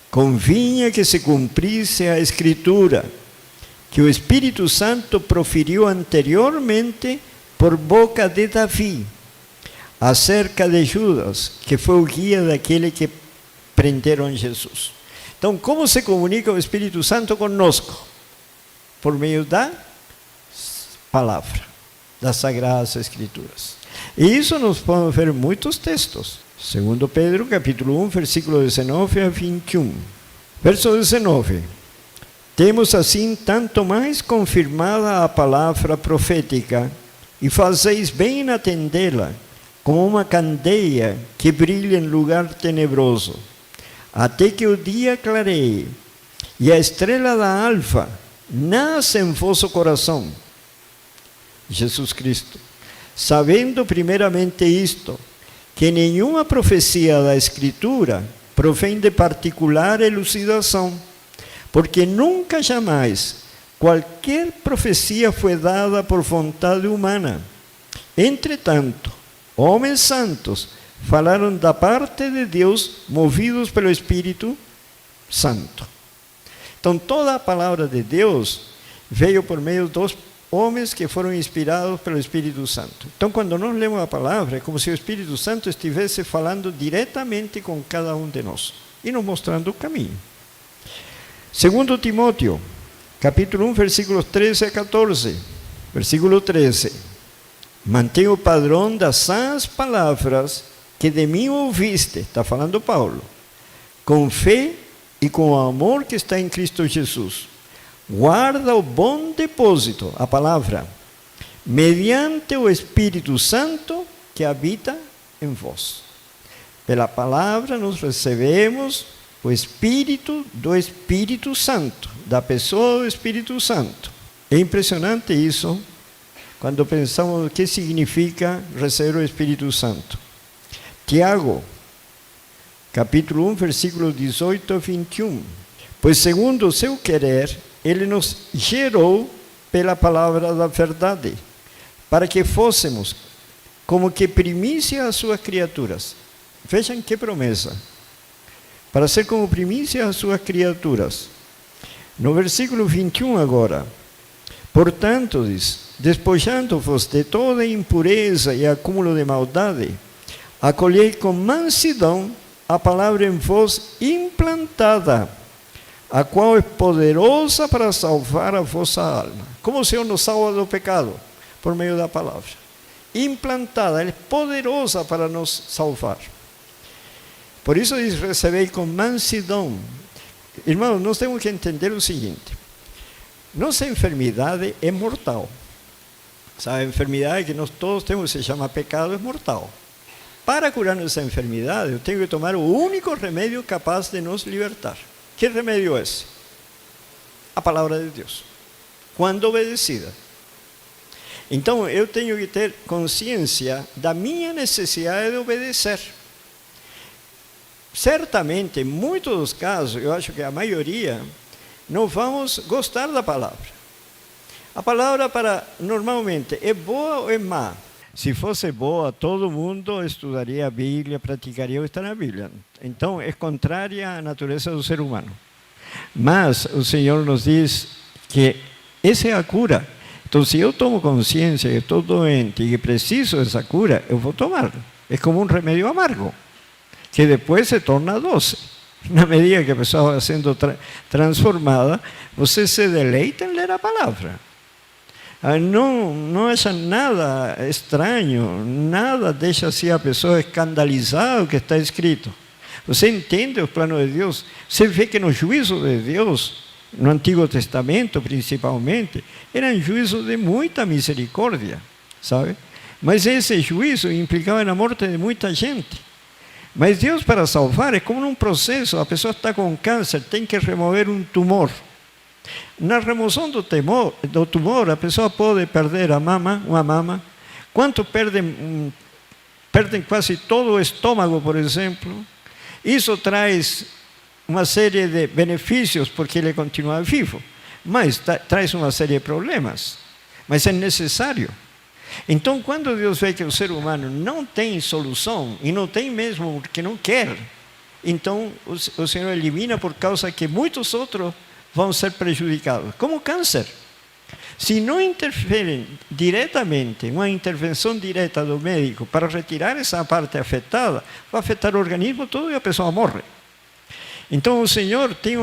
convinha que se cumprisse a Escritura, que o Espírito Santo proferiu anteriormente por boca de Davi, acerca de Judas, que foi o guia daquele que prenderam Jesus. Então, como se comunica o Espírito Santo conosco? Por meio da palavra, das Sagradas Escrituras. E isso nós podemos ver em muitos textos. 2 Pedro, capítulo 1, versículo 19 a 21. Verso 19. Temos assim tanto mais confirmada a palavra profética, e fazeis bem em atendê-la, como uma candeia que brilha em lugar tenebroso, até que o dia clareie, e a estrela da alva nasce em vosso coração, Jesus Cristo, sabendo primeiramente isto, que nenhuma profecia da Escritura provém de particular elucidação, porque nunca jamais qualquer profecia foi dada por vontade humana. Entretanto, homens santos falaram da parte de Deus, movidos pelo Espírito Santo. Então, toda a palavra de Deus veio por meio dos homens que foram inspirados pelo Espírito Santo. Então, quando nós lemos a palavra, é como se o Espírito Santo estivesse falando diretamente com cada um de nós e nos mostrando o caminho. 2 Timóteo, capítulo 1, versículos 13 a 14. Versículo 13. Mantenha o padrão das sãs palavras que de mim ouviste, está falando Paulo, com fé e com o amor que está em Cristo Jesus. Guarda o bom depósito, a palavra, mediante o Espírito Santo que habita em vós. Pela palavra nós recebemos o Espírito do Espírito Santo, da pessoa do Espírito Santo. É impressionante isso, quando pensamos o que significa receber o Espírito Santo. Tiago, capítulo 1, versículo 18 a 21. Pois segundo o seu querer, Ele nos gerou pela palavra da verdade, para que fôssemos como que primícia às suas criaturas. Vejam que promessa. Para ser como primícia às suas criaturas. No versículo 21 agora. Portanto, diz, despojando-vos de toda impureza e acúmulo de maldade, acolhei com mansidão a palavra em vós implantada, a qual é poderosa para salvar a vossa alma. Como o Senhor nos salva do pecado? Por meio da palavra. Implantada, ela é poderosa para nos salvar. Por isso diz, recebei com mansidão. Irmãos, nós temos que entender o seguinte. Nossa enfermidade é mortal. Sabe, a enfermidade que nós todos temos, se chama pecado, é mortal. Para curar nossa enfermidade, eu tenho que tomar o único remédio capaz de nos libertar. Que remédio é esse? A palavra de Deus. Quando obedecida. Então, eu tenho que ter consciência da minha necessidade de obedecer. Certamente, em muitos dos casos, eu acho que a maioria, não vamos gostar da palavra. A palavra normalmente é boa ou é má? Se fosse boa, todo mundo estudaria a Bíblia, praticaria o que está na Bíblia. Então, é contrária à natureza do ser humano. Mas o Senhor nos diz que essa é a cura. Então, se eu tomo consciência que estou doente e que preciso dessa cura, eu vou tomar. É como um remédio amargo, que depois se torna doce. Na medida que a pessoa vai sendo transformada, você se deleita em ler a palavra. Não acha nada estranho, nada deixa assim a pessoa escandalizada do que está escrito. Você entende o plano de Deus, você vê que no juízo de Deus, no Antigo Testamento principalmente, era um juízo de muita misericórdia, sabe? Mas esse juízo implicava na morte de muita gente. Mas Deus, para salvar, é como num processo. A pessoa está com câncer, tem que remover um tumor. Na remoção do tumor, a pessoa pode perder uma mama. Quanto perdem quase todo o estômago, por exemplo. Isso traz uma série de benefícios, porque ele continua vivo. Mas traz uma série de problemas. Mas é necessário. Então, quando Deus vê que o ser humano não tem solução, e não tem mesmo porque não quer, então o Senhor elimina por causa que muitos outros vão ser prejudicados, como câncer. Se não interferem diretamente, uma intervenção direta do médico para retirar essa parte afetada, vai afetar o organismo todo e a pessoa morre. Então o Senhor tem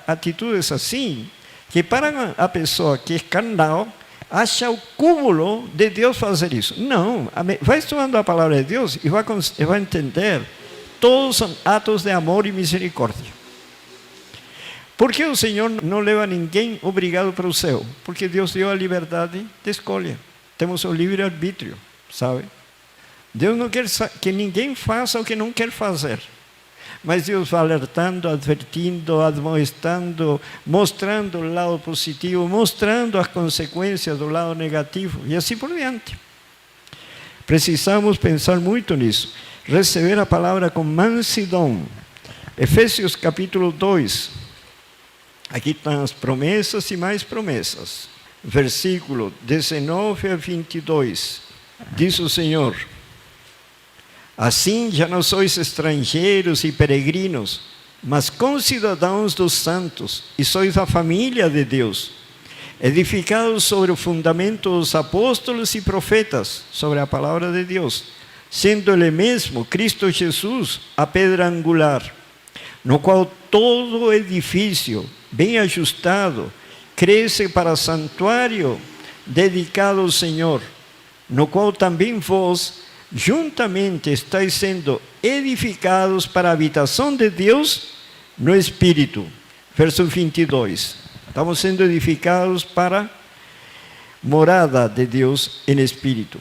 atitudes assim, que para a pessoa que é carnal, acha o cúmulo de Deus fazer isso. Não, vai estudando a palavra de Deus e vai entender, todos são atos de amor e misericórdia. Por que o Senhor não leva ninguém obrigado para o céu? Porque Deus deu a liberdade de escolha. Temos o livre-arbítrio, sabe? Deus não quer que ninguém faça o que não quer fazer. Mas Deus vai alertando, advertindo, admoestando, mostrando o lado positivo, mostrando as consequências do lado negativo, e assim por diante. Precisamos pensar muito nisso. Receber a palavra com mansidão. Efésios capítulo 2. Aqui estão as promessas e mais promessas. Versículo 19 a 22. Diz o Senhor: assim já não sois estrangeiros e peregrinos, mas concidadãos dos santos, e sois a família de Deus, edificados sobre o fundamento dos apóstolos e profetas, sobre a palavra de Deus, sendo Ele mesmo, Cristo Jesus, a pedra angular, no qual todo o edifício, bem ajustado, cresce para santuário dedicado ao Senhor, no qual também vós, juntamente estáis sendo edificados para a habitação de Deus no Espírito. Verso 22. Estamos sendo edificados para morada de Deus em Espírito.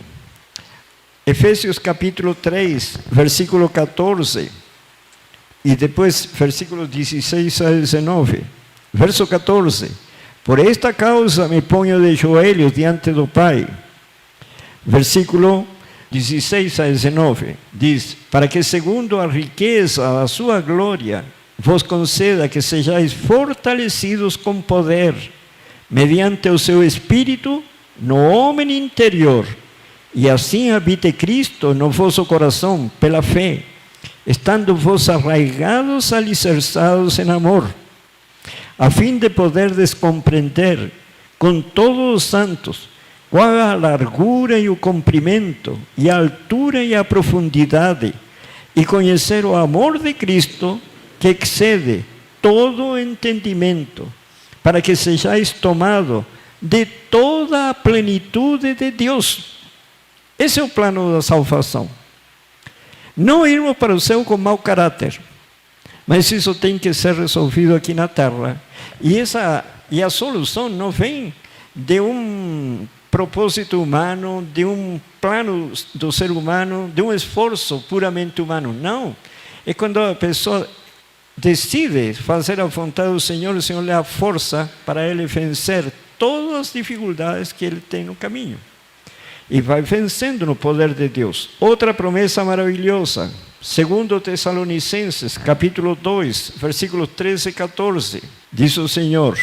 Efesios capítulo 3, versículo 14, y después versículos 16 a 19. Verso 14, por esta causa me pongo de joelhos diante do Pai. Versículo 16 a 19, diz, para que segundo a riqueza da sua glória, vos conceda que sejais fortalecidos com poder, mediante o seu Espírito, no homem interior, e assim habite Cristo no vosso coração, pela fé, estando vos arraigados, alicerçados em amor, a fim de poderdes compreender com todos os santos qual a largura e o comprimento, e a altura e a profundidade, e conhecer o amor de Cristo, que excede todo o entendimento, para que sejais tomados de toda a plenitude de Deus. Esse é o plano da salvação. Não irmos para o céu com mau caráter, mas isso tem que ser resolvido aqui na terra. E a solução não vem de um propósito humano, de um plano do ser humano, de um esforço puramente humano. Não. É quando a pessoa decide fazer a vontade do Senhor, o Senhor lhe dá força para ele vencer todas as dificuldades que ele tem no caminho. E vai vencendo no poder de Deus. Outra promessa maravilhosa, 2 Tessalonicenses, capítulo 2, versículos 13 e 14, diz o Senhor: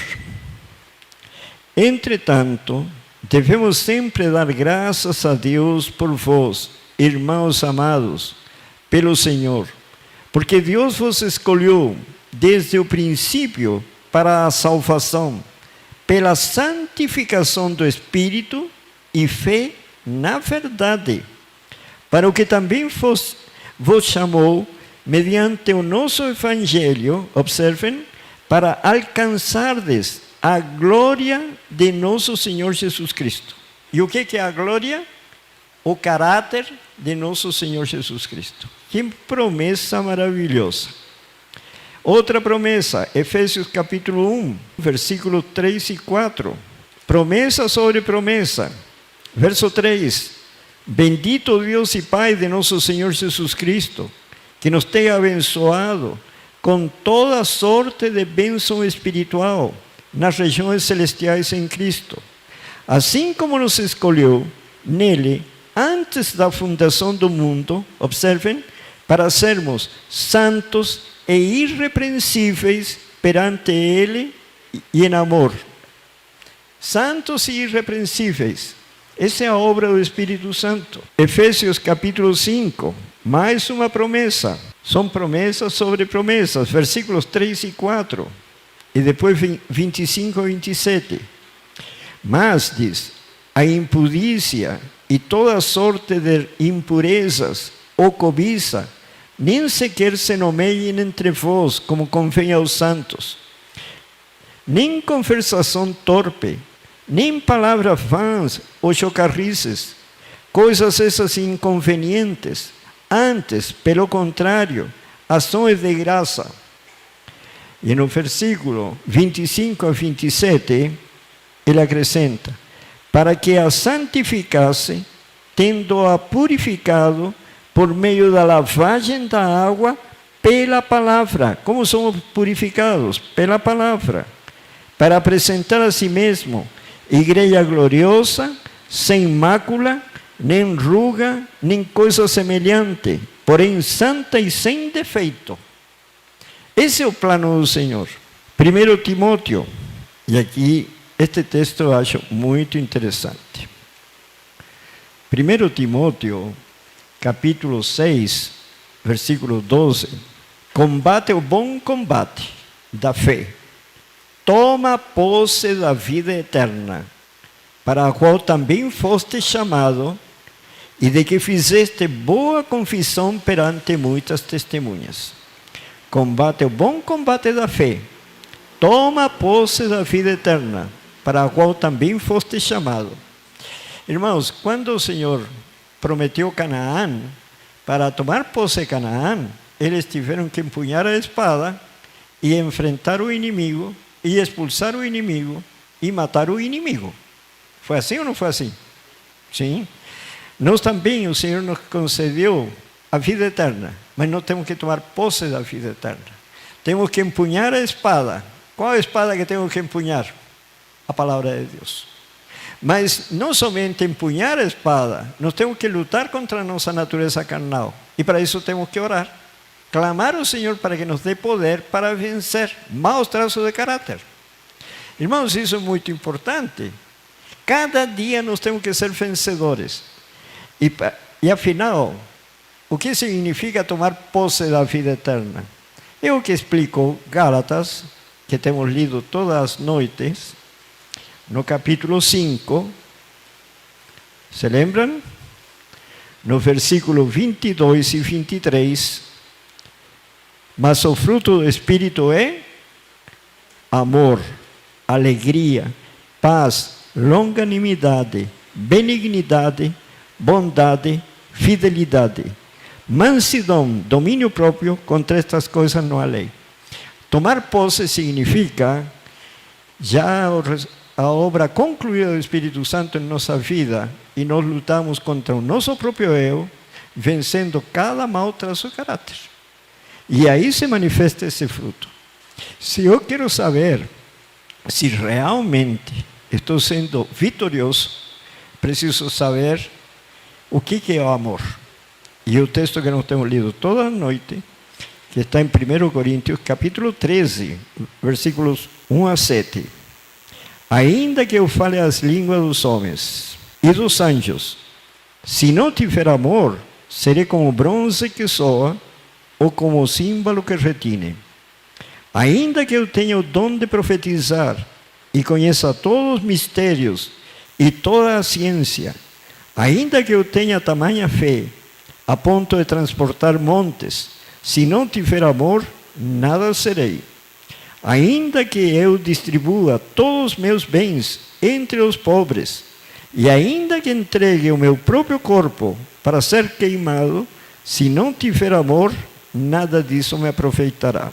entretanto, devemos sempre dar graças a Deus por vós, irmãos amados, pelo Senhor, porque Deus vos escolheu desde o princípio para a salvação, pela santificação do Espírito e fé na verdade, para o que também vos chamou, mediante o nosso Evangelho, observem, para alcançardes a glória de nosso Senhor Jesus Cristo. E o que é a glória? O caráter de nosso Senhor Jesus Cristo. Que promessa maravilhosa. Outra promessa, Efésios capítulo 1, versículo 3 e 4. Promessa sobre promessa. Verso 3, bendito Deus e Pai de nosso Senhor Jesus Cristo, que nos tenha abençoado com toda sorte de bênção espiritual nas regiões celestiais em Cristo, assim como nos escolheu nele antes da fundação do mundo, observem, para sermos santos e irrepreensíveis perante ele e em amor. Santos e irrepreensíveis. Essa é a obra do Espírito Santo. Efésios capítulo 5, mais uma promessa. São promessas sobre promessas, versículos 3 e 4. E depois 25 a 27. Mas, diz, a impudícia e toda sorte de impurezas ou cobiça, nem sequer se nomeiem entre vós, como convém aos santos. Nem conversação torpe, nem palavras vãs ou chocarrices, coisas essas inconvenientes, antes, pelo contrário, ações de graça. E no versículo 25 a 27, ele acrescenta, para que a santificasse, tendo-a purificado por meio da lavagem da água pela palavra. Como somos purificados? Pela palavra. Para apresentar a si mesmo igreja gloriosa, sem mácula, nem ruga, nem coisa semelhante, porém santa e sem defeito. Esse é o plano do Senhor. 1 Timóteo, e aqui este texto eu acho muito interessante. 1 Timóteo, capítulo 6, versículo 12. Combate o bom combate da fé. Toma posse da vida eterna, para a qual também foste chamado, e de que fizeste boa confissão perante muitas testemunhas. Combate o bom combate da fé. Toma posse da vida eterna, para a qual também foste chamado. Irmãos, quando o Senhor prometeu Canaã, para tomar posse de Canaã, eles tiveram que empunhar a espada e enfrentar o inimigo, e expulsar o inimigo, e matar o inimigo. Foi assim ou não foi assim? Sim. Nós também, o Senhor nos concedeu a vida eterna, mas não temos que tomar posse da vida eterna. Temos que empunhar a espada. Qual a espada que temos que empunhar? A palavra de Deus. Mas não somente empunhar a espada, nós temos que lutar contra a nossa natureza carnal. E para isso temos que orar. Clamar ao Senhor para que nos dê poder para vencer maus traços de caráter. Irmãos, isso é muito importante. Cada dia nós temos que ser vencedores. E afinal, o que significa tomar posse da vida eterna? É o que explicou Gálatas, que temos lido todas as noites, no capítulo 5. Se lembram? No versículo 22 e 23. Mas o fruto do Espírito é amor, alegria, paz, longanimidade, benignidade, bondade, fidelidade, mansidão, domínio próprio. Contra estas coisas não há lei. Tomar posse significa já a obra concluída do Espírito Santo em nossa vida, e nós lutamos contra o nosso próprio eu, vencendo cada mau traço de caráter. E aí se manifesta esse fruto. Se eu quero saber se realmente estou sendo vitorioso, preciso saber o que é o amor. E o texto que nós temos lido toda a noite, que está em 1 Coríntios, capítulo 13, versículos 1 a 7. Ainda que eu fale as línguas dos homens e dos anjos, se não tiver amor, serei como bronze que soa, ou como símbolo que retine. Ainda que eu tenha o dom de profetizar, e conheça todos os mistérios e toda a ciência, ainda que eu tenha tamanha fé, a ponto de transportar montes, se não tiver amor, nada serei. Ainda que eu distribua todos os meus bens entre os pobres, e ainda que entregue o meu próprio corpo para ser queimado, se não tiver amor, nada disso me aproveitará.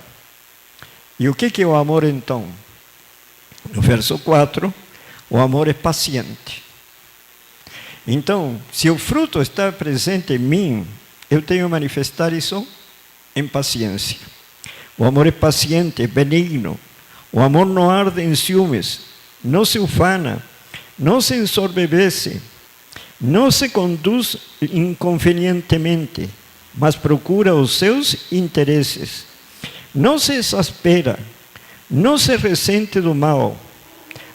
E o que é o amor então? No verso 4, o amor é paciente. Então, se o fruto está presente em mim, eu tenho que manifestar isso em paciência. O amor é paciente, é benigno. O amor não arde em ciúmes, não se ufana, não se ensoberbece, não se conduz inconvenientemente, mas procura os seus interesses. Não se exaspera, não se ressente do mal,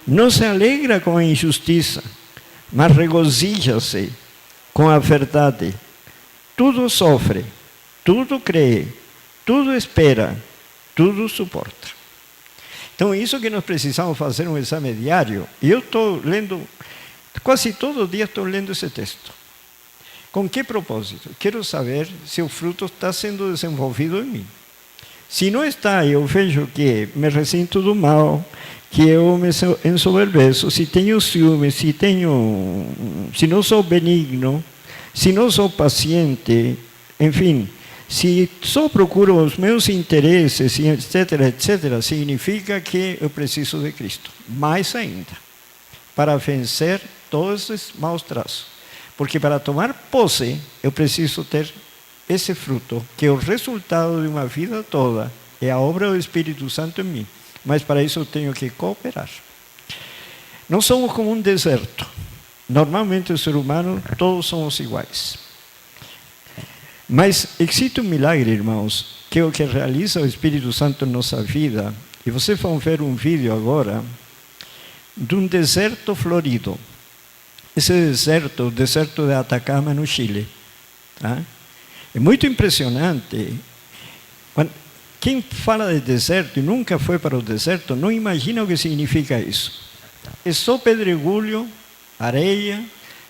não se alegra com a injustiça, mas regozija-se com a verdade. Tudo sofre, tudo crê, tudo espera, tudo suporta. Então, isso que nós precisamos fazer um exame diário. E eu estou lendo, quase todo dia estou lendo esse texto. Com que propósito? Quero saber se o fruto está sendo desenvolvido em mim. Se não está, eu vejo que me ressinto do mal, que eu me ensoberbeço, se tenho ciúme, se não sou benigno, se não sou paciente, enfim, se só procuro os meus interesses, etc., etc., significa que eu preciso de Cristo. Mais ainda, para vencer todos esses maus traços. Porque para tomar posse, eu preciso ter esse fruto, que é o resultado de uma vida toda, é a obra do Espírito Santo em mim. Mas para isso eu tenho que cooperar. Não somos como um deserto. Normalmente o ser humano, todos somos iguais. Mas existe um milagre, irmãos, que é o que realiza o Espírito Santo em nossa vida. E vocês vão ver um vídeo agora de um deserto florido. Esse deserto, o deserto de Atacama, no Chile. Tá? É muito impressionante. Quem fala de deserto e nunca foi para o deserto, não imagina o que significa isso. É só pedregulho, areia,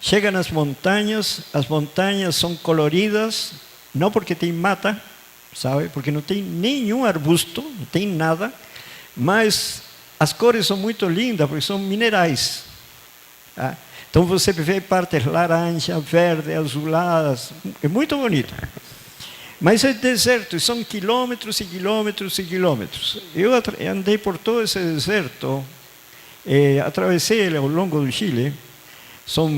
chega nas montanhas, as montanhas são coloridas, não porque tem mata, sabe? Porque não tem nenhum arbusto, não tem nada, mas as cores são muito lindas, porque são minerais. Tá? Então você vê partes laranja, verde, azuladas, é muito bonito. Mas é deserto, são quilômetros e quilômetros e quilômetros. Eu andei por todo esse deserto, atravessei ele ao longo do Chile, São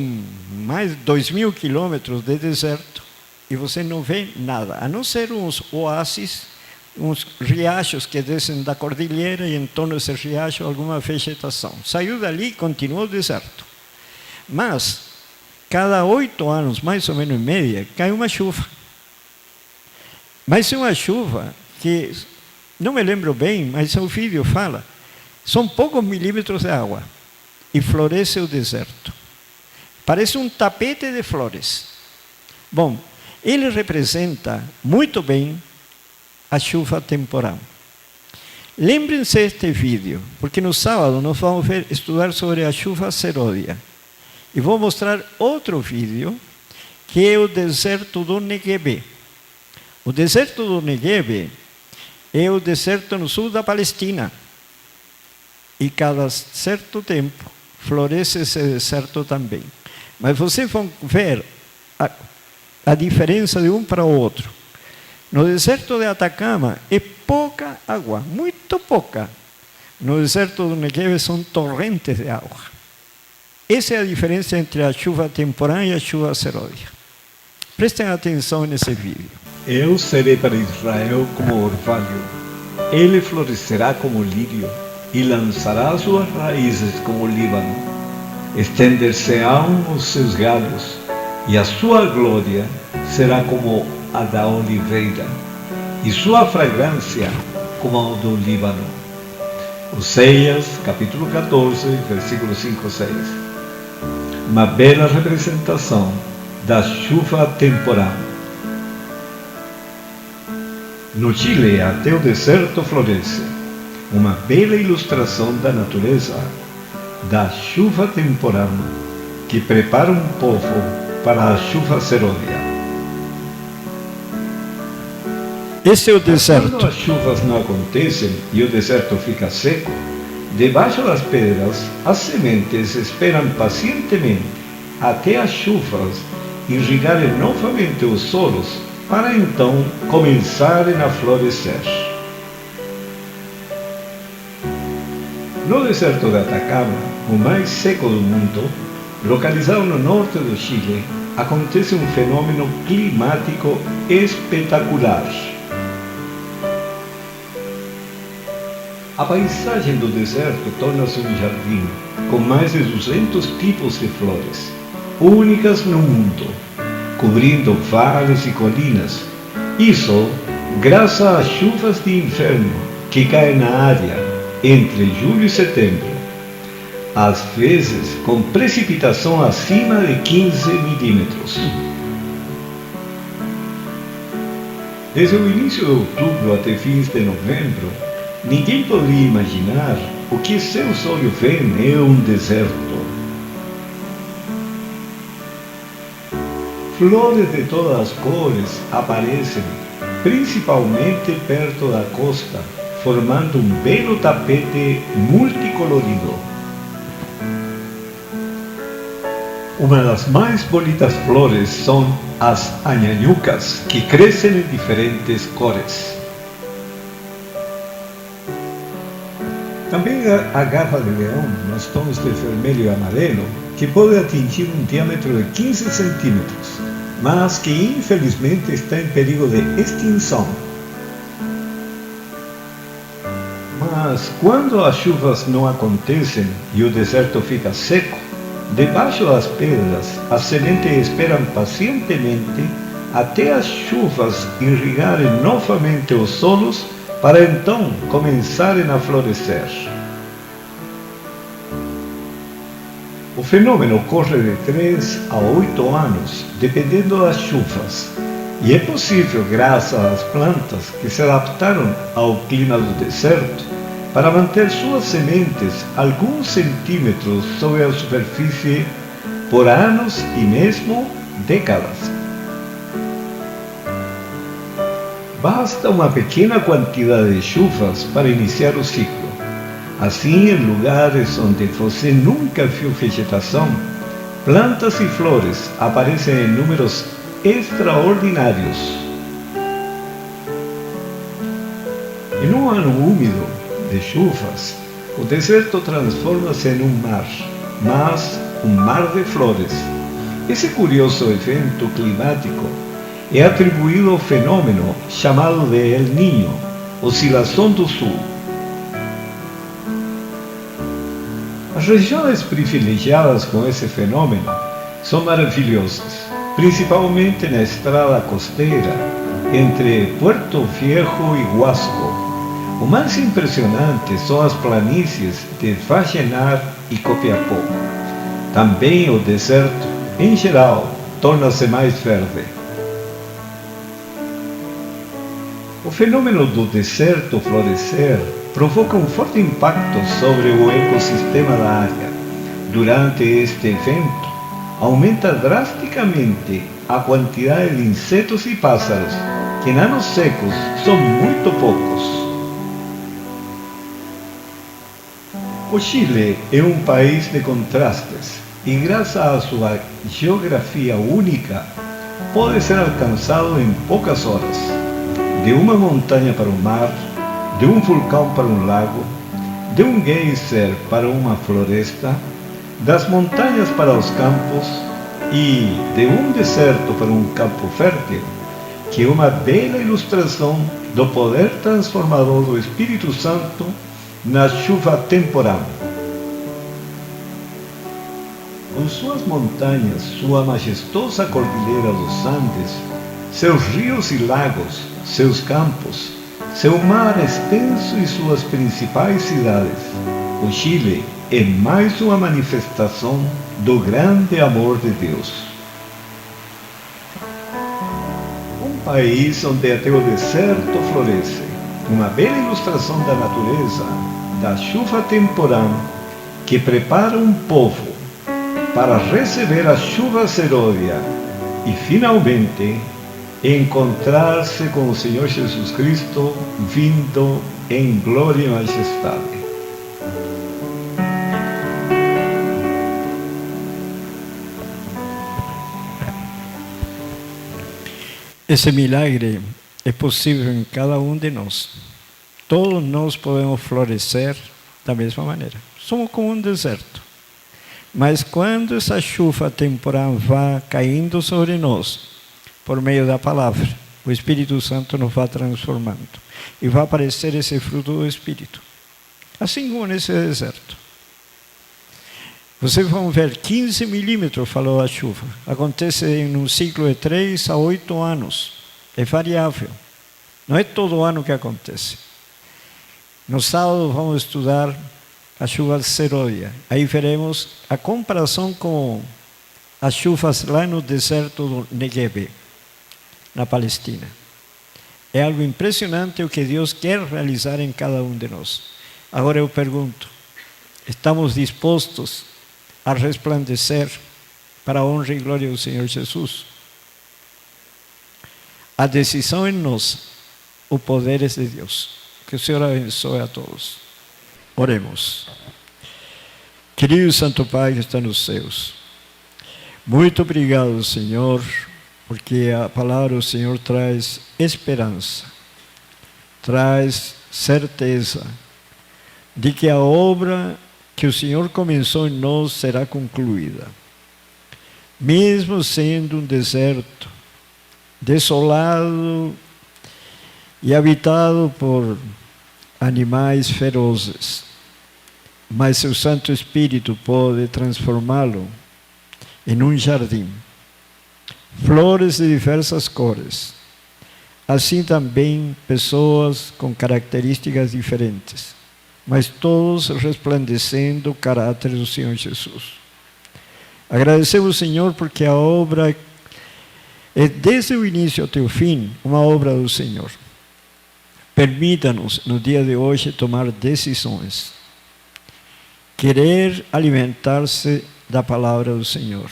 mais de 2.000 quilômetros de deserto e você não vê nada, a não ser uns oásis, uns riachos que descem da cordilheira e em torno desse riacho alguma vegetação. Saiu dali e continuou o deserto. Mas, cada 8 anos, mais ou menos em média, cai uma chuva. Mas é uma chuva que, não me lembro bem, mas o vídeo fala, são poucos milímetros de água e floresce o deserto. Parece um tapete de flores. Bom, ele representa muito bem a chuva temporal. Lembrem-se deste vídeo, porque no sábado nós vamos estudar sobre a chuva seródia. E vou mostrar outro vídeo, que é o deserto do Negueb. O deserto do Negueb é o deserto no sul da Palestina. E cada certo tempo floresce esse deserto também. Mas vocês vão ver a diferença de um para o outro. No deserto de Atacama é pouca água, muito pouca. No deserto do Negueb são torrentes de água. Essa é a diferença entre a chuva temporal e a chuva seródia. Prestem atenção nesse vídeo. Eu serei para Israel como orvalho. Ele florescerá como lírio e lançará suas raízes como o Líbano. Estender-se-ão os seus galhos e a sua glória será como a da oliveira e sua fragrância como a do Líbano. Oséias, capítulo 14, versículos 5 e 6. Uma bela representação da chuva temporal. No Chile, até o deserto floresce. Uma bela ilustração da natureza, da chuva temporal, que prepara um povo para a chuva seródia. Esse é o deserto. Quando as chuvas não acontecem e o deserto fica seco, debaixo das pedras, as sementes esperam pacientemente até as chuvas irrigarem novamente os solos para então começarem a florescer. No deserto de Atacama, o mais seco do mundo, localizado no norte do Chile, acontece um fenômeno climático espetacular. A paisagem do deserto torna-se um jardim com mais de 200 tipos de flores, únicas no mundo, cobrindo vales e colinas. Isso graças às chuvas de inverno que caem na área entre julho e setembro, às vezes com precipitação acima de 15 milímetros. Desde o início de outubro até fins de novembro, ninguém poderia imaginar o que seus olhos veem é um deserto. Flores de todas as cores aparecem, principalmente perto da costa, formando um belo tapete multicolorido. Uma das mais bonitas flores são as anhanhucas, que crescem em diferentes cores. Também a garra de leão, nos tons de vermelho e amarelo, que pode atingir um diâmetro de 15 centímetros, mas que infelizmente está em perigo de extinção. Mas quando as chuvas não acontecem e o deserto fica seco, debaixo das pedras, as sementes esperam pacientemente até as chuvas irrigarem novamente os solos para então começarem a florescer. O fenômeno ocorre de 3 a 8 anos, dependendo das chuvas, e é possível graças às plantas que se adaptaram ao clima do deserto para manter suas sementes alguns centímetros sobre a superfície por anos e mesmo décadas. Basta uma pequena quantidade de chuvas para iniciar o ciclo. Assim, em lugares onde você nunca viu vegetação, plantas e flores aparecem em números extraordinários. Em um ano úmido de chuvas, o deserto transforma-se em um mar, mas um mar de flores. Esse curioso evento climático é atribuído ao fenômeno chamado de El Niño, oscilação do Sul. As regiões privilegiadas com esse fenômeno são maravilhosas, principalmente na estrada costeira entre Puerto Viejo e Huasco. O mais impressionante são as planícies de Vallenar e Copiapó. Também o deserto, em geral, torna-se mais verde. O fenômeno do deserto florescer provoca um forte impacto sobre o ecossistema da área. Durante este evento, aumenta drasticamente a quantidade de insetos e pássaros, que em anos secos são muito poucos. O Chile é um país de contrastes e, graças à sua geografia única, pode ser alcançado em poucas horas. De uma montanha para o mar, de um vulcão para um lago, de um geyser para uma floresta, das montanhas para os campos e de um deserto para um campo fértil, que é uma bela ilustração do poder transformador do Espírito Santo na chuva temporal. Com suas montanhas, sua majestosa cordilheira dos Andes, seus rios e lagos, seus campos, seu mar extenso e suas principais cidades, o Chile é mais uma manifestação do grande amor de Deus. Um país onde até o deserto floresce, uma bela ilustração da natureza, da chuva temporal, que prepara um povo para receber a chuva seródia e, finalmente, encontrar-se com o Senhor Jesus Cristo vindo em glória e majestade. Esse milagre é possível em cada um de nós. Todos nós podemos florescer da mesma maneira. Somos como um deserto. Mas quando essa chuva temporal vai caindo sobre nós, por meio da palavra, o Espírito Santo nos vai transformando. E vai aparecer esse fruto do Espírito. Assim como nesse deserto. Vocês vão ver 15 milímetros, falou a chuva. Acontece em um ciclo de 3 a 8 anos. É variável. Não é todo ano que acontece. No sábado vamos estudar a chuva seródia. Aí veremos a comparação com as chuvas lá no deserto do Negev, na Palestina. É algo impressionante o que Deus quer realizar em cada um de nós. Agora eu pergunto, estamos dispostos a resplandecer para a honra e glória do Senhor Jesus? A decisão em nós, o poder é de Deus. Que o Senhor abençoe a todos. Oremos. Querido Santo Pai que está nos céus, muito obrigado, Senhor, porque a palavra do Senhor traz esperança, traz certeza de que a obra que o Senhor começou em nós será concluída. Mesmo sendo um deserto, desolado e habitado por animais ferozes, mas seu Santo Espírito pode transformá-lo em um jardim. Flores de diversas cores. Assim também pessoas com características diferentes, mas todos resplandecendo o caráter do Senhor Jesus. Agradecemos, Senhor, porque a obra é desde o início até o fim uma obra do Senhor. Permita-nos, no dia de hoje, tomar decisões. Querer alimentar-se da palavra do Senhor.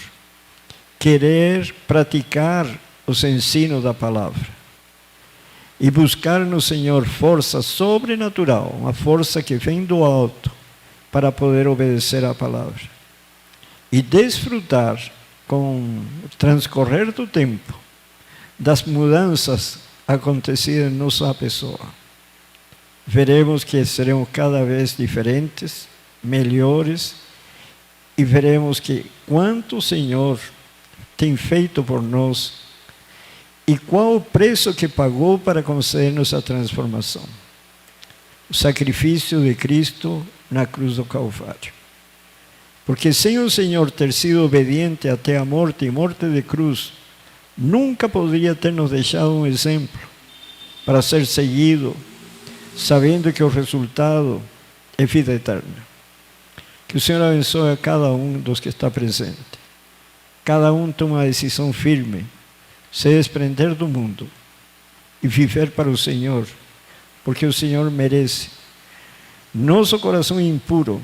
Querer praticar os ensinos da palavra. E buscar no Senhor força sobrenatural, uma força que vem do alto, para poder obedecer à palavra. E desfrutar, com o transcorrer do tempo, das mudanças acontecidas em nossa pessoa. Veremos que seremos cada vez diferentes, melhores e veremos que quanto o Senhor tem feito por nós e qual o preço que pagou para conceder-nos a transformação. O sacrifício de Cristo na cruz do Calvário. Porque sem o Senhor ter sido obediente até a morte e morte de cruz, nunca poderia ter nos deixado um exemplo para ser seguido, sabendo que o resultado é vida eterna. Que o Senhor abençoe a cada um dos que está presente. Cada um toma uma decisão firme, se desprender do mundo e viver para o Senhor, porque o Senhor merece. Nosso coração impuro,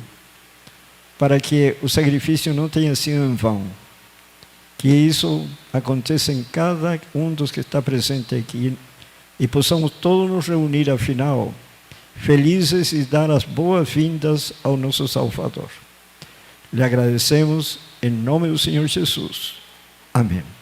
para que o sacrifício não tenha sido em vão. Que isso aconteça em cada um dos que está presente aqui e possamos todos nos reunir, afinal, felizes e dar as boas-vindas ao nosso Salvador. Lhe agradecemos em nome do Senhor Jesus. Amém.